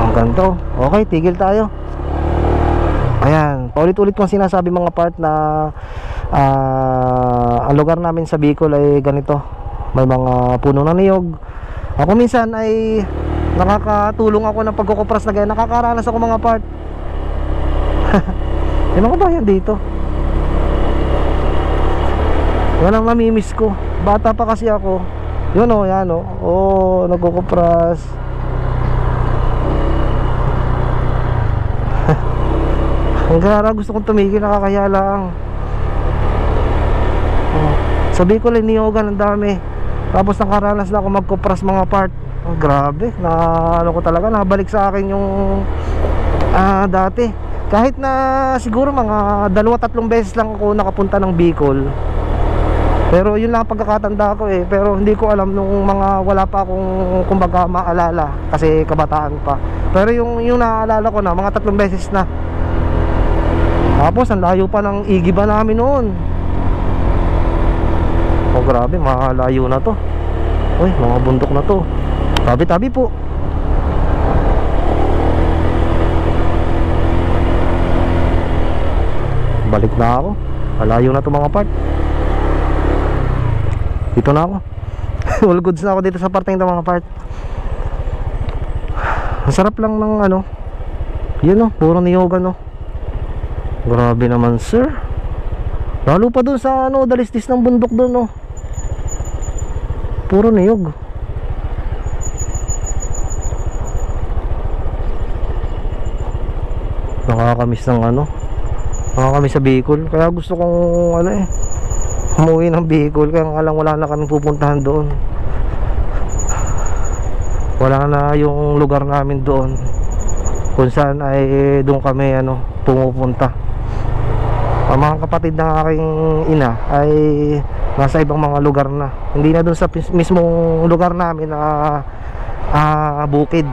Hanggang to. Okay, tigil tayo. Ayan, paulit-ulit kong sinasabi mga part na ang lugar namin sa Bicol ay ganito. May mga puno ng niyog. Ako minsan ay nakakatulong ako ng pagkukupras na ganyan. Nakakaranas ako mga part. Yan ako ba yan dito? Yan ang namimiss ko. Bata pa kasi ako. Yun o, yan o. Nagkukupras. Ang gara, gusto kong tumigil, nakakaya lang. Sa Bicol ay niyogan, ang dami. Tapos nakaranas na ako magkupras mga part. Grabe, ano ko talaga, nabalik sa akin yung dati. Kahit na siguro mga 2-3 beses lang ako nakapunta ng Bicol, pero yun lang pagkakatanda ko pero hindi ko alam nung mga wala pa akong kumbaga maalala, kasi kabataan pa. Pero yung naaalala ko na mga 3 beses na. Tapos ang layo pa ng igiba namin noon. Grabe, malayo na to. Uy, mga bundok na to. Tabi-tabi po. Balik na ako. Malayo na to mga part. Dito na ako. All goods na ako dito sa parteng ito mga part. Ang sarap lang ng ano, yun o, puro niyogan o. Grabe naman sir. Lalo pa dun sa ano, dalistis ng bundok dun o. Puro niyog. Nakakamiss ng ano, nakakamiss sa Bicol. Kaya gusto kong ano umuwi ng Bicol. Kaya nga lang wala na kami pupuntahan doon. Wala na yung lugar namin doon kung saan ay doon kami ano, pumupunta. Ang mga kapatid ng aking ina ay nasa ibang mga lugar na, hindi na doon sa mismong lugar namin na bukid.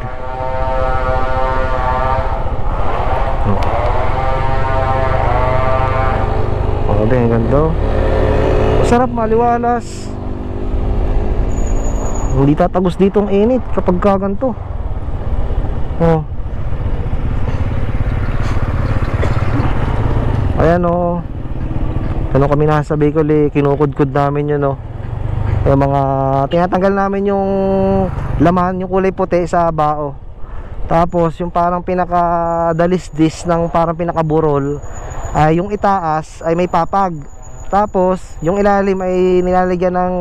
Okay, ang ganda. Sarap, maliwalas. Hindi tatagos dito ang init kapag kaganto. Ayan o. Ano kami nasa Bicol kinukudkod namin yun, no. Yung mga tinatanggal namin yung laman, yung kulay puti sa bao. Tapos yung parang pinaka-dalisdis ng parang pinaka-burol ay yung itaas ay may papag. Tapos yung ilalim ay nilalagyan ng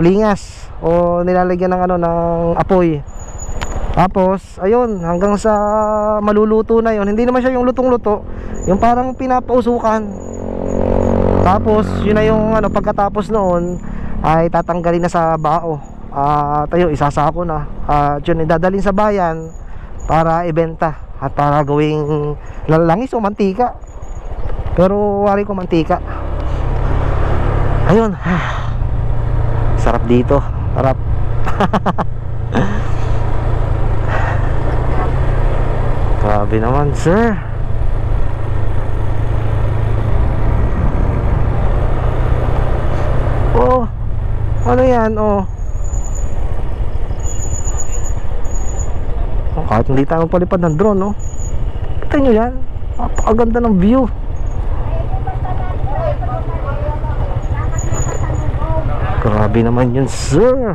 lingas o nilalagyan ng ng apoy. Tapos ayun, hanggang sa maluluto na yun. Hindi naman siya yung lutong-luto, yung parang pinapausukan. Tapos yun na yung pagkatapos noon ay tatanggalin na sa bao. Tayo isasako na. Yun idadalhin sa bayan para ibenta at para gawing langis o mantika. Pero wari ko mantika. Ayun. Sarap dito. Sarap. Grabe naman, sir. Oh, ano yan? Oh, kahit hindi tayo palipad ng drone, no? Kita nyo yan. Napakaganda ng view. Grabe naman yun, sir.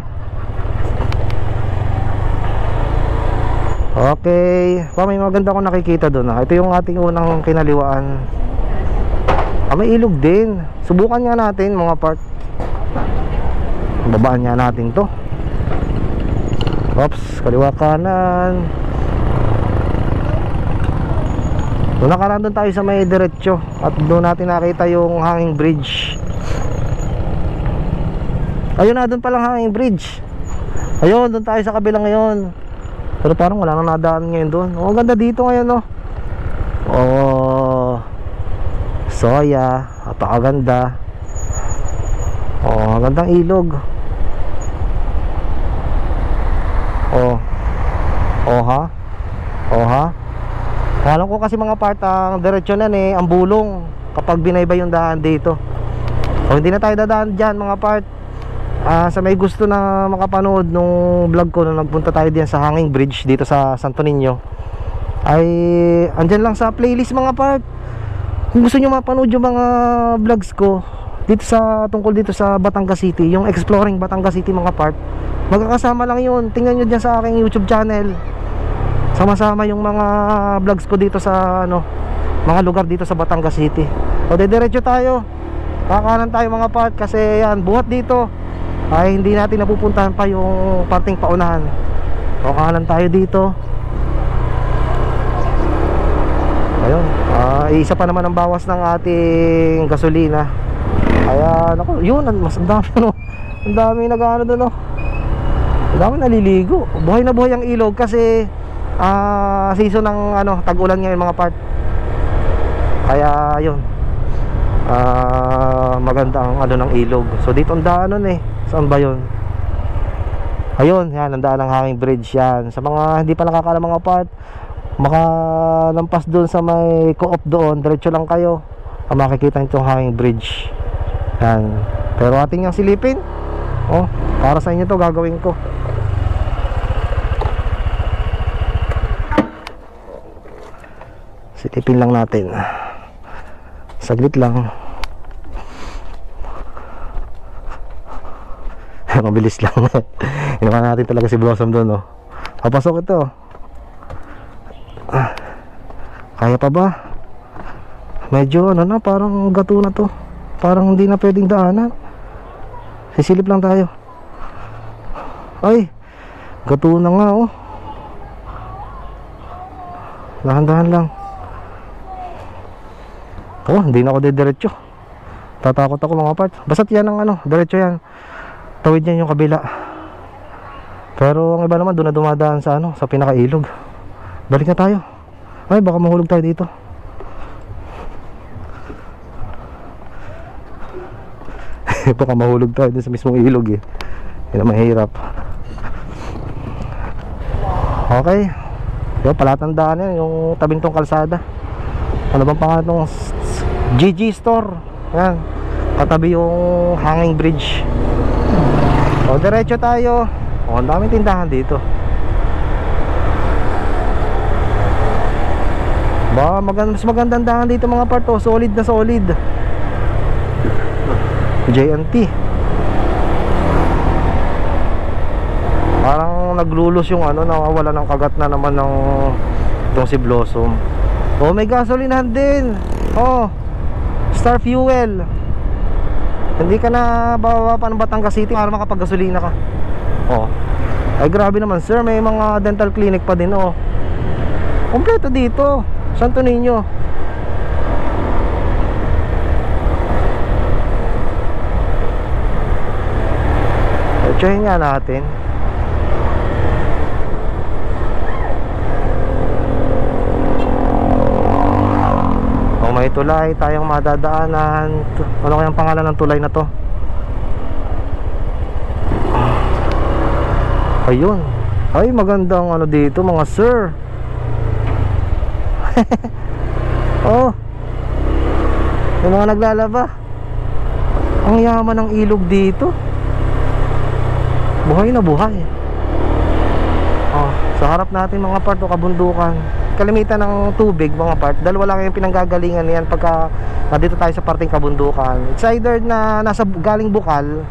Okay, may maganda akong nakikita doon. Ito yung ating unang kinaliwaan. May ilog din. Subukan nga natin mga part. Babaan nga natin to. Oops, kaliwa kanan. Doon nakaraan doon tayo sa may diretso. At doon natin nakita yung hanging bridge. Ayun na, doon palang hanging bridge. Ayun, doon tayo sa kabila ngayon. Pero parang wala nang nadaan ngayon doon. Oh, ganda dito ngayon, no. Oh, soya, napakaganda. Oh, gandang ilog. Oh. Oh ha. Oh ha. Alam ko kasi mga part ang diretso na ang bulong kapag binaybay yung daan dito. O hindi na tayo dadaan diyan mga part. Sa may gusto na makapanood nung vlog ko nung nagpunta tayo diyan sa hanging bridge dito sa Santo Niño, ay andyan lang sa playlist mga part. Kung gusto nyo mapanood yung mga vlogs ko dito sa tungkol dito sa Batangas City, yung exploring Batangas City mga part, magkakasama lang yun. Tingnan nyo dyan sa aking YouTube channel. Sama-sama yung mga vlogs ko dito sa mga lugar dito sa Batangas City. O diretso tayo, kakanan tayo mga part, kasi yan, buhat dito ay hindi natin napupuntahan pa yung parting paunahan. O kanan tayo dito. Ayun, isa pa naman ang bawas ng ating gasolina. Kaya naku, yun, mas ang dami ang dami nag-ano doon, ang dami naliligo. Buhay na buhay ang ilog kasi season ng tag-ulan ngayon mga part. Kaya yun, maganda ang ng ilog. So dito ang daanon saan ba yun? Ayun, yan ang daan ng hanging bridge yan. Sa mga hindi pa nakakaalam mga part, makalampas doon sa may co-op doon, diretso lang kayo, makikita nyo itong hanging bridge yan. Pero ating yung silipin. Oh, para sa inyo to gagawin ko. Silipin lang natin. Saglit lang. Mabilis lang. Inawa natin talaga si Blossom doon, no. Papasok ito. Kaya pa ba? Medyo na, parang gato na to. Parang hindi na pwedeng daanan. Sisilip lang tayo. Ay, gato na nga, oh. Dahan-dahan lang. Oh, hindi na ako didiretso. Tatakot ako mga part. Basta't yan ang diretso yan. Tawid niyan yung kabila. Pero ang iba naman doon na dumadaan sa sa pinakailog. Balik na tayo. Ay, baka mahulog tayo dito. Baka mahulog tayo dun sa mismong ilog Yan ang mahirap. Okay. Yung palatandaan yan, yung tabing tong kalsada. Ano bang pangalan tong GG Store? Yan. Katabi yung hanging bridge. O, diretso tayo. O, ang daming tindahan dito. Ba, mas magandang daan dito mga part, oh. Solid na solid. J&T. Parang naglulos yung ano, nawawala ng kagat na naman ng itong si Blossom. Oh, may gasolinahan din. Oh, Star Fuel. Hindi ka na bababa pa ng Batangas City para makapaggasolina ka. Oh, ay grabe naman sir, may mga dental clinic pa din, oh. Kompleto dito, Santo Niño. Tsahin nga natin. O may tulay tayong madadaanan. Ano kayang pangalan ng tulay na to? Ayun. Ay magandang ano dito mga sir. Oh, yung mga naglalaba. Ang yaman ng ilog dito. Buhay na buhay. Oh, sa harap natin mga part o kabundukan. Kalimitan ng tubig mga part. Dalawa lang yung pinanggagalingan niyan pagka dito tayo sa parting kabundukan. It's either na nasa galing Bukal,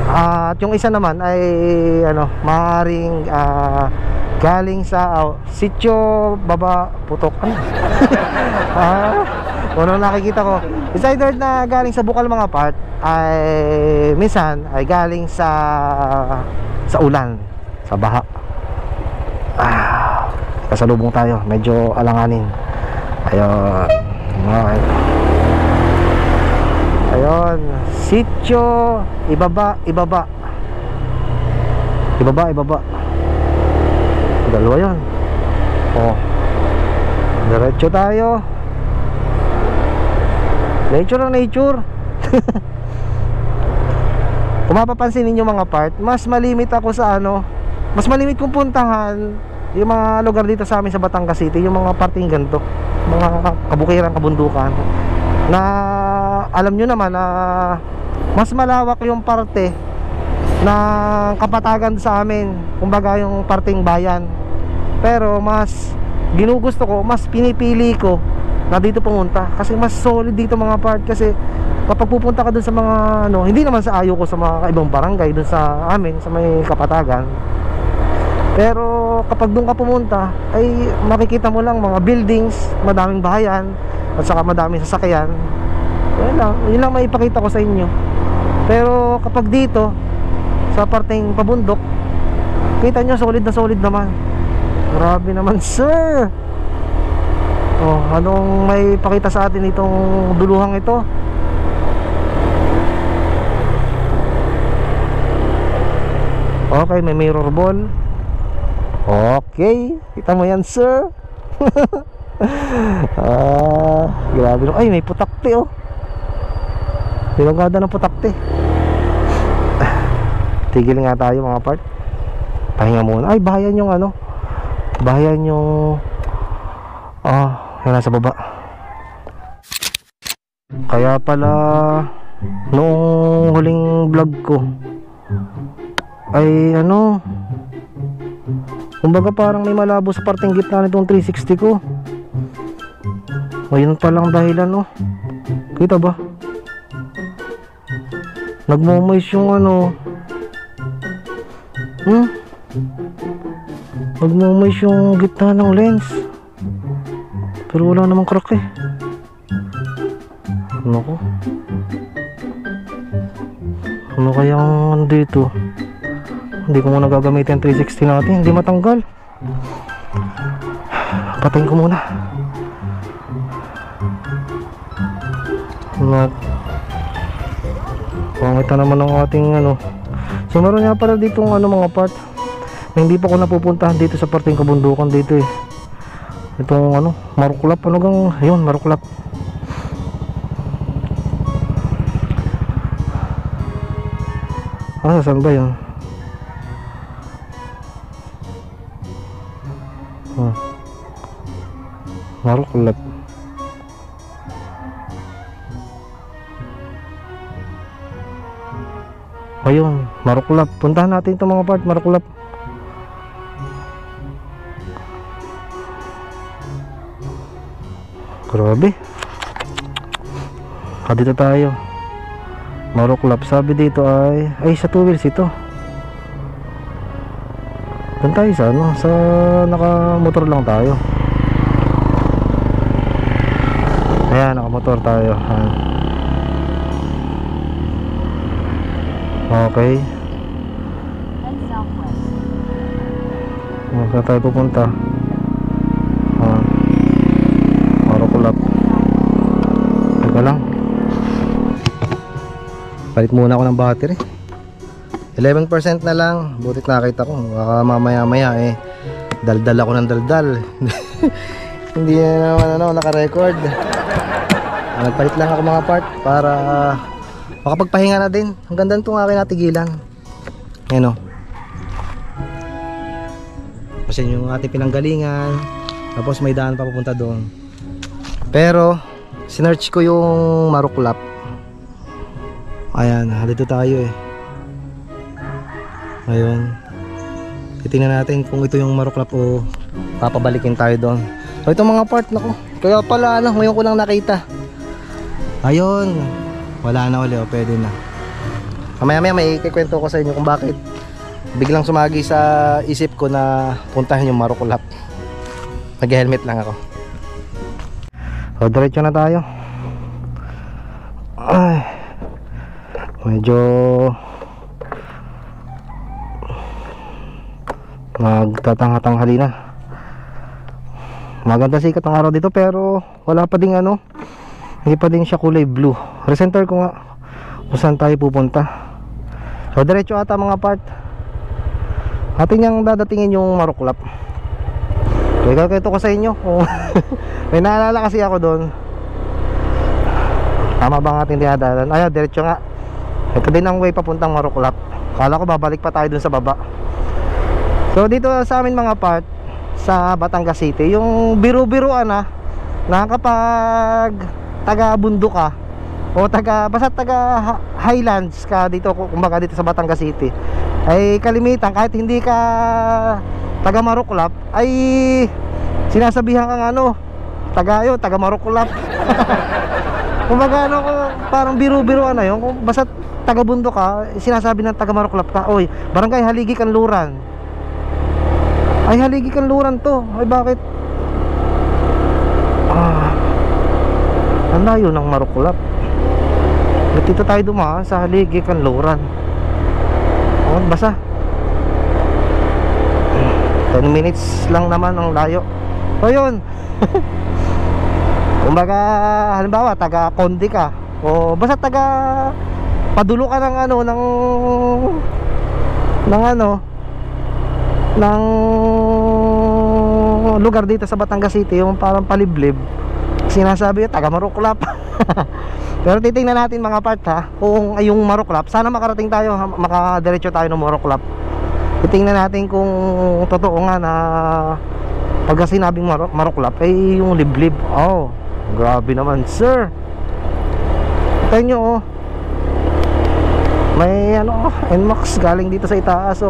at yung isa naman ay ano, maaaring galing sa Sitio Baba Putok. Ano nakikita ko, it's either na galing sa Bukal mga part, ay minsan ay galing sa ulan, sa baha. Kasalubong tayo, medyo alanganin. Ayun. Ayun, Sitio Ibaba. Dalawa yun. Oh, diretso tayo. Nature ang nature. Kung mapapansin ninyo mga part, mas malimit ako sa ano, mas malimit kong puntahan yung mga lugar dito sa amin sa Batangas City, yung mga parting ganito, mga kabukiran, kabundukan, na alam nyo naman na mas malawak yung parte ng kapatagan sa amin, kumbaga yung parting bayan. Pero mas ginugusto ko, mas pinipili ko na dito pumunta kasi mas solid dito mga part. Kasi kapag pupunta ka dun sa mga ano, hindi naman sa ayaw ko sa mga ibang barangay dun sa amin, sa may kapatagan, pero kapag dun ka pumunta ay makikita mo lang mga buildings, madaming bahayan at saka madaming sasakyan. Yun lang maipakita ko sa inyo. Pero kapag dito sa parting pabundok, kita nyo solid na solid naman. Grabe naman sir. Oh, anong may pakita sa atin itong duluhang ito? Okay, may mirror ball. Okay, kita mo yan sir. Grabe. Ay, may putakte oh. Pinagada ng putakte. Tigil nga tayo mga part. Pahinga muna. Ay, bahayan yung ano, bahayan yung yung nasa baba. Kaya pala noong huling vlog ko ay ano, kumbaga parang may malabo sa parting gitna nitong 360 ko. Ayun pa lang dahilan oh. Kita ba? Nagmo-moist yung ano, nagmo-moist yung gitna ng lens. Pero wala namang crack eh. Ano ko? Ano kayang dito? Hindi ko muna gagamitin 360 natin, hindi matanggal. Patayin ko muna. Pangita naman ang ating ano. So meron nga pala ditong ano mga part na hindi pa ko napupuntahan dito sa parting kabundukan dito eh. Itong ano, Maruklap, ano gang, ayun, Maruklap. Saan ba yun? Maruklap. Ayun, Maruklap. Puntahan natin itong mga part, Maruklap. Grabe. Dito tayo. Maruklap. Sabi dito ay sa 2 wheels ito. Doon tayo sa ano, sa nakamotor lang tayo. Ayan, nakamotor tayo. Ayan. Okay. Saan tayo pupunta? Maruklap. Teka lang. Palit muna ako ng battery. 11% na lang. Butit nakita ko. Baka mamaya daldal ako ng daldal. Hindi na naman naka-record. Nagpalit lang ako mga part para makapagpahinga na din. Ang ganda nitong aking natigilan. Ayan o. Kasi yung ating pinanggalingan. Tapos may daan pa papunta doon. Pero sinearch ko yung Maruklap. Ayan, dito tayo Ayun. Titingnan natin kung ito yung Maruklap o papabalikin tayo doon. So itong mga part nako. Kaya pala ngayon ko lang nakita. Ayun. Wala na ulit, pwede na. Mamaya may ikikwento ko sa inyo kung bakit biglang sumagi sa isip ko na puntahan yung Maruklap. Mag-helmet lang ako. So diretso na tayo. Ay. Medyo magtatanghatanghali na. Maganda sikat ang araw dito pero wala pa ding hindi pa din siya kulay blue. Recenter ko nga kung saan tayo pupunta. So diretso ata mga part. Atin niyang dadatingin yung Maruklap. So ikakito ko sa inyo may naalala kasi ako doon. Tama ba ang ating dinadalan? Ayun, diretso nga. Ito din ang way papuntang Maruklap. Kala ko babalik pa tayo dun sa baba. So dito sa amin mga part sa Batangas City, yung biru-biruan na kapag taga bundok ka o basta taga highlands ka dito, kumbaga dito sa Batangas City, ay kalimitan kahit hindi ka taga Maruklap ay sinasabihan kang taga Maruklap. Kumbaga parang biru-biruan na yun. Kung basta taga bundok ka, sinasabi ng taga Maruklap ka, oy, barangay Haligi Kanluran. Ay, Haligi Kanluran to. Ay, bakit? Ang layo ng Maruklap. Dito tayo dumaan sa Haligi Kanluran. Basa 10 minutes lang naman ang layo. O yun. Kumbaga, halimbawa taga Kondi ka o basta taga padulo ka ng lugar dito sa Batangas City, yung parang paliblib, sinasabi yung taga Maruklap. Pero titingnan natin mga part kung yung Maruklap, sana makarating tayo, makadiretso tayo ng Maruklap. Titingnan natin kung totoo nga na pag sinabing Maruklap ay yung liblib. Oh, grabe naman sir. Ito nyo may NMAX galing dito sa itaas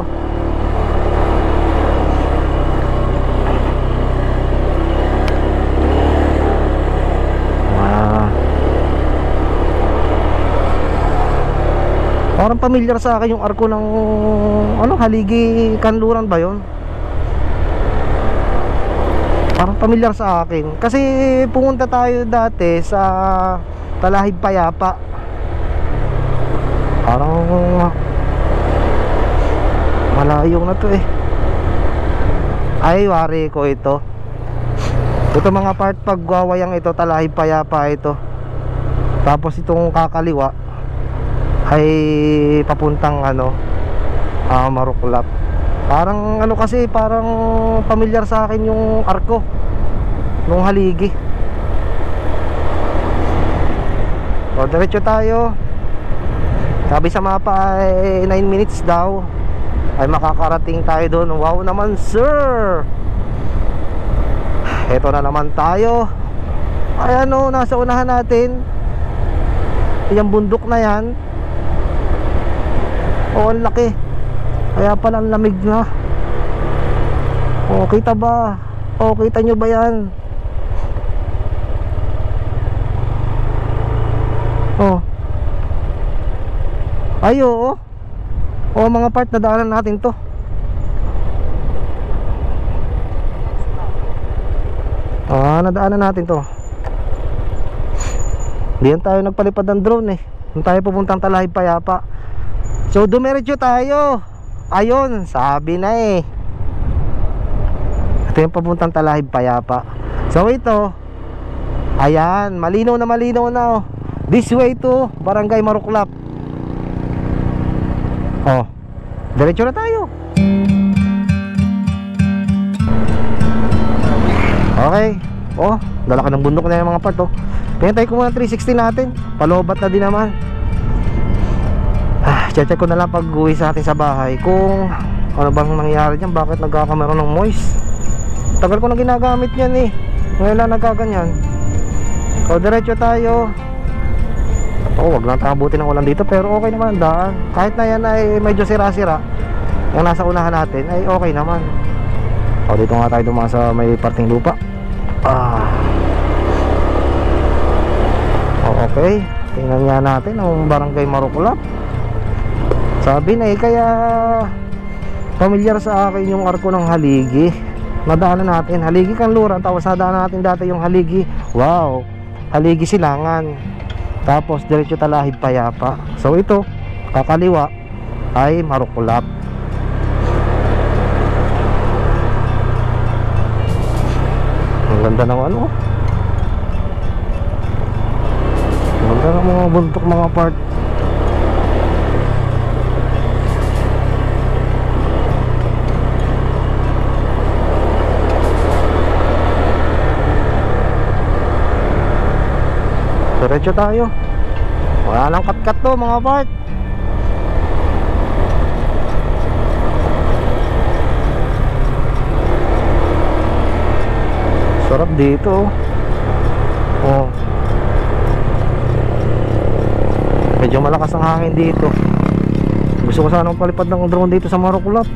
Parang familiar sa akin yung arko ng Haligi Kanluran ba yun? Parang familiar sa akin kasi pumunta tayo dati sa Talahib Payapa. Parang malayo na to Ay, wari ko ito. Ito mga part pagwawayang ito, Talahib Payapa ito. Tapos itong kakaliwa ay papuntang Maruklap. Parang kasi parang familiar sa akin yung arko nung Haligi. O diretso tayo. Sabi sa mapa ay 9 minutes daw ay makakarating tayo doon. Wow naman sir. Eto na naman tayo. Ay nasa unahan natin yung bundok na yan. Ang laki. Kaya pala ang lamig na. Kita ba? Kita nyo ba yan? Ay, oo. O, mga part na daanan natin to. Nadaanan natin to. Diyan tayo nagpalipad ng drone eh. Doon tayo pupuntang Talahib Payapa. So dumiretso tayo. Ayun, sabi na eh. Ito yung papuntang Talahib Payapa. So ito, ayan, malinaw na oh. This way to Barangay Maruklap. Oh, diretso na tayo. Okay. Oh, dala ka ng bundok na yung mga part oh. Pinatay ko muna 360 natin. Palobat na din naman. Check ko na lang pag uwi sa atin sa bahay kung ano bang nangyari dyan. Bakit nagkakameron ng moist. Tagal ko na ginagamit yan eh. Ngayon lang nagkaganyan. So diretso tayo. Wag lang takabutin ng ulan dito. Pero okay naman ang daan. Kahit na yan ay medyo sira-sira, yung nasa unahan natin ay okay naman. So dito nga tayo dumaan sa may parting lupa. Okay, tingnan nga natin ang Barangay Maruklap. Sabi na eh, kaya familiar sa akin yung arko ng Haligi. Nadaanan natin, Haligi Kanluran. Tapos nadaanan natin dati yung Haligi, wow, Haligi Silangan. Tapos diretso Talahib Payapa. So ito, kakaliwa ay Maruklap. Ang ganda ng ano, ang ganda ng mga buntok, mga part. Diretso tayo. Wala nang kat-kat to, mga part. Sarap dito. Oh. Medyo malakas ang hangin dito. Gusto ko sana palipad ng drone dito sa Maruklap.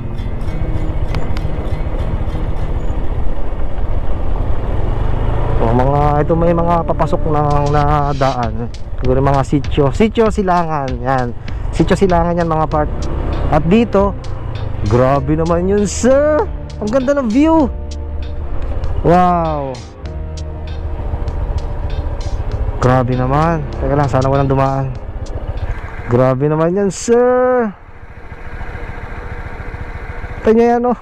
Ito may mga papasok ng daan. Siguro mga sitio Silangan. Yan, sitio Silangan yan, mga part. At dito, grabe naman yun, sir. Ang ganda ng view. Wow, grabe naman. Teka lang, sana walang dumaan. Grabe naman yan, sir. Ito nyo yan, oh.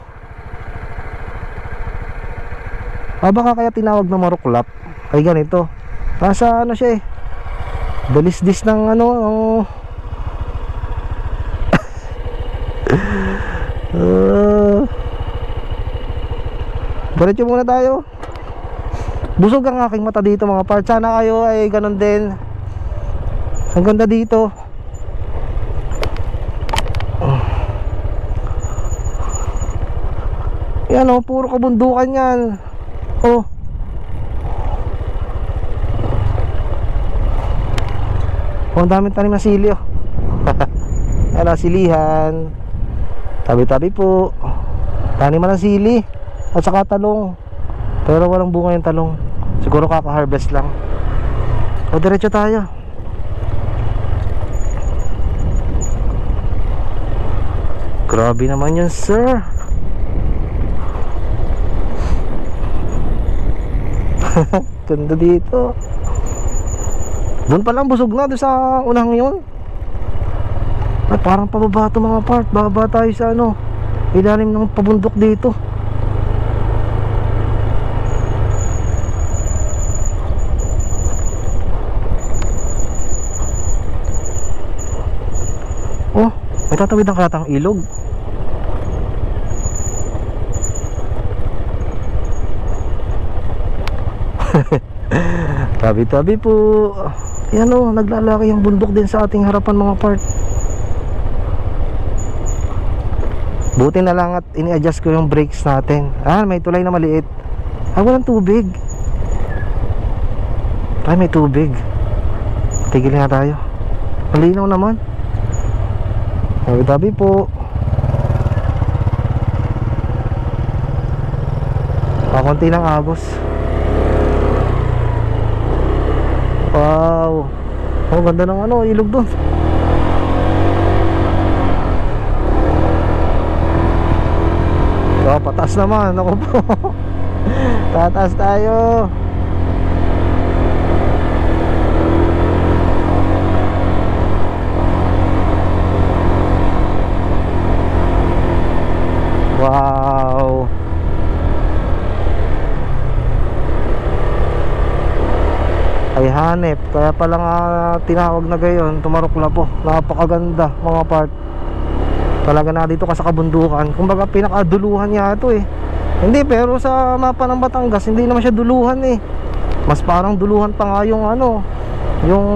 Baka kaya tinawag na Maruklap ay ganito. Nasa ano siya eh, dalisdis ng ano, diretso muna tayo. Busog ang aking mata dito, mga parts. Sana kayo ay ganun din. Ang ganda dito. Yan oh, puro kabundukan yan. Oh, ang daming tanim na sili oh. Ano, silihan. Tabi-tabi po. Taniman ng sili at saka talong. Pero walang bunga yung talong. Siguro kaka-harvest lang. O, diretso tayo. Grabe naman yun, sir. Ganda dito. Doon pa lang busog na, doon sa unang yun. Ay, parang pababa ito, mga part. Bababa tayo sa ano, ilalim ng pabundok dito. Oh, may tatawid ng katang ilog. Tabi-tabi po. Yan o, naglalaki yung bundok din sa ating harapan, mga part. Buti na lang at ini-adjust ko yung brakes natin. May tulay na maliit. Walang tubig. May tubig. Tigil nga tayo. Malinaw naman. Tabi-tabi po. Pakunti ng agos. Wow. Oh, ganda ng ano, ilog doon. pataas naman. Ako po. Tataas tayo. Wow. Ay hanep. Kaya pala nga tinawag na gayon, Tumaruklap po. Napakaganda mga part. Talaga na dito ka sa kabundukan. Kumbaga pinakaduluhan niya ito eh. Hindi, pero sa mapa ng Batangas hindi naman siya duluhan eh. Mas parang duluhan pa nga yung ano, yung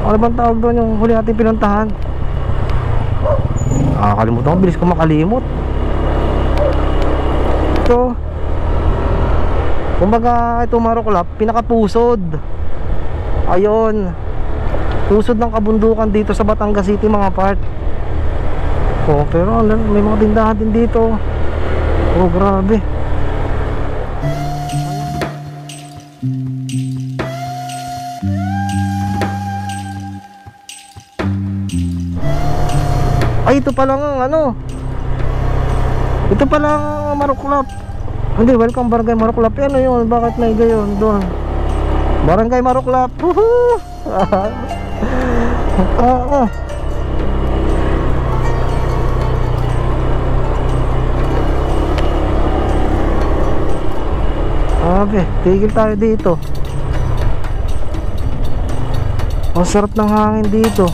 ano bang tawag doon, yung huli natin pinuntahan. Nakakalimutan ko, bilis ko makalimot. Ito, kumbaga ito Tumaruklap, pinakapusod. Ayun, pusod ng kabundukan dito sa Batangas City mga part. Oh, pero may mga tindahan din dito. Oh, grabe. Ay, ito palang ano, ito palang Maruklap. Hindi, welcome Barangay Maruklap. Ano yun? Bakit may gayon doon? Barangay Maruklap. Woohoo! Grabe, tigil tayo dito. Ang sarap ng hangin dito.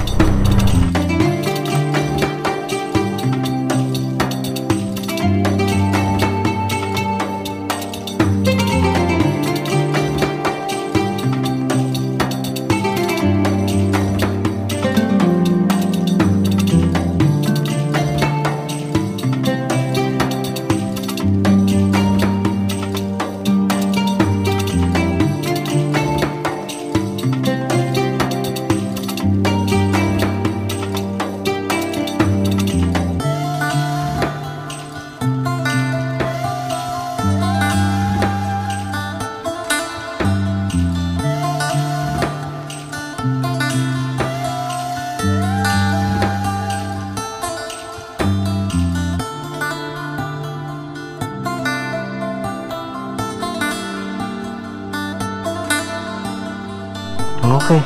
Okay,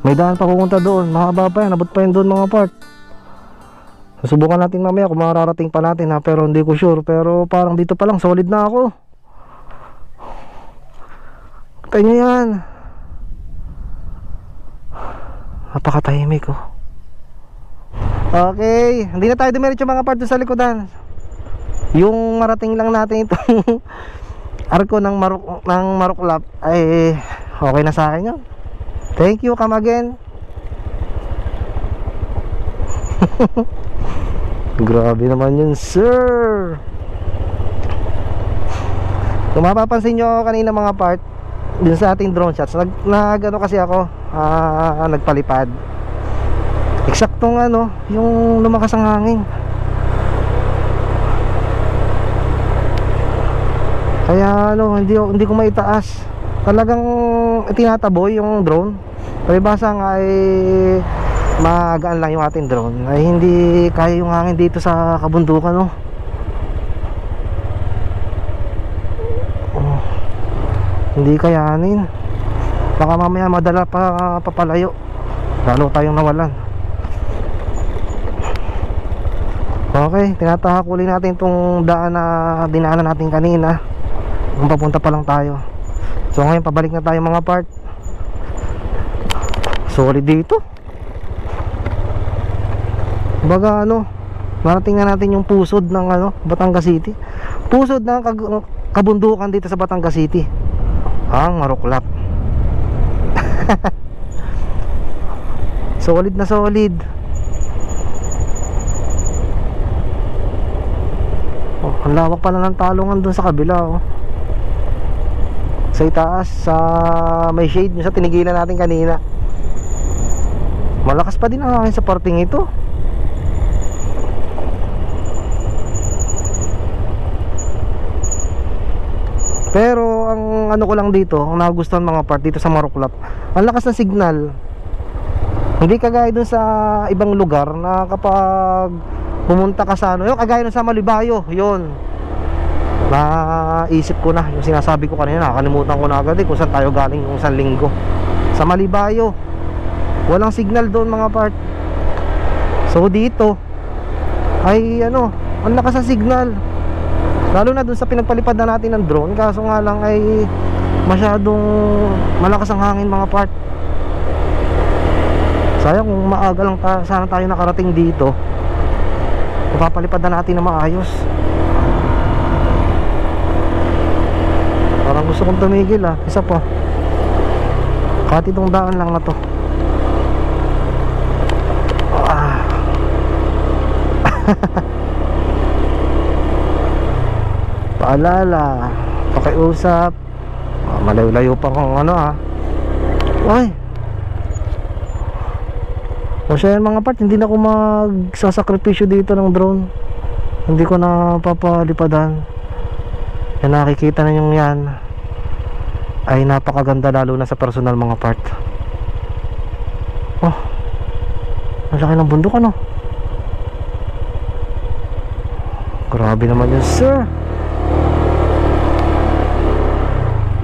may daan pa pupunta doon. Mahaba pa yan, abot pa yun doon mga part. Susubukan natin mamaya kung mararating pa natin ha, pero hindi ko sure. Pero parang dito pa lang solid na ako. Tayo nyo yan. Napakatahimik oh. Okay, hindi na tayo dumiretso mga part doon sa likodan. Yung marating lang natin itong arko ng Maruklap ay okay na sa akin yun. Thank you, come again. Grabe naman yun, sir. Kung mapapansin nyo kanina mga part din sa ating drone shots, nag-ano kasi ako, nagpalipad. Eksaktong ano, yung lumakas ang hangin. Kaya ano, hindi ko maitaas. Talagang tinataboy yung drone. Palibasa nga ay magaan lang yung ating drone, ay hindi kaya yung hangin dito sa kabundukan no. Hindi kayanin. Baka mamaya madala pa papalayo, lalo tayong nawalan. Okay, tinatahak uli natin itong daan na dinaanan natin kanina. Kung papunta pa lang tayo. So ngayon pabalik na tayo mga part. Solid dito. Baga ano, marating na natin yung pusod ng ano, Batangas City. Pusod ng kabundukan dito sa Batangas City, ang Maruklap. Solid na solid. Oh, ang lawak pala ng talungan dun sa kabila oh. Sa itaas, sa may shade sa tinigilan natin kanina. Malakas pa din ang hangin sa parting ito. Pero ang ano ko lang dito, ang nagustuhan mga part dito sa Maruklap, ang lakas ng signal. Hindi kagaya dun sa ibang lugar na kapag pumunta ka sa ano, yung kagaya ng sa Malibayo, yun. Naisip ko na yung sinasabi ko kanina, nakalimutan ko na agad kung saan tayo galing nung isang linggo. Sa Malibayo, walang signal doon mga part. So dito ay ano, ang lakas ng signal, lalo na doon sa pinagpalipad na natin ng drone. Kaso nga lang ay masyadong malakas ang hangin mga part. Sayang kung maaga lang sana tayo nakarating dito, mapapalipad na natin na maayos. Parang gusto kong tumigil isa pa. Kahit itong daan lang na to. Paalala, pakiusap, malayo-layo pa kung ano Ay, o siya yan mga part, hindi na ako magsasakripisyo dito ng drone. Hindi ko na papalipadan. Yan, nakikita na yung yan ay napakaganda, lalo na sa personal mga part. Oh, ang laki ng bundok ano. Grabe naman yun sir.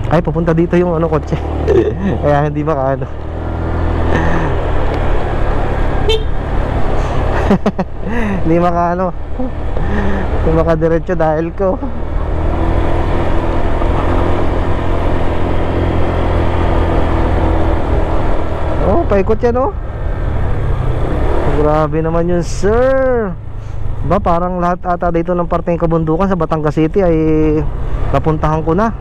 Ay, papunta dito yung ano, kotse. Kaya hindi makaano. Hindi makaano. Hindi makadiretso dahil ko. Oh, paikot yan oh. Grabe naman yun sir. Diba parang lahat ata dito ng parte ng kabundukan sa Batangas City ay napuntahan ko na.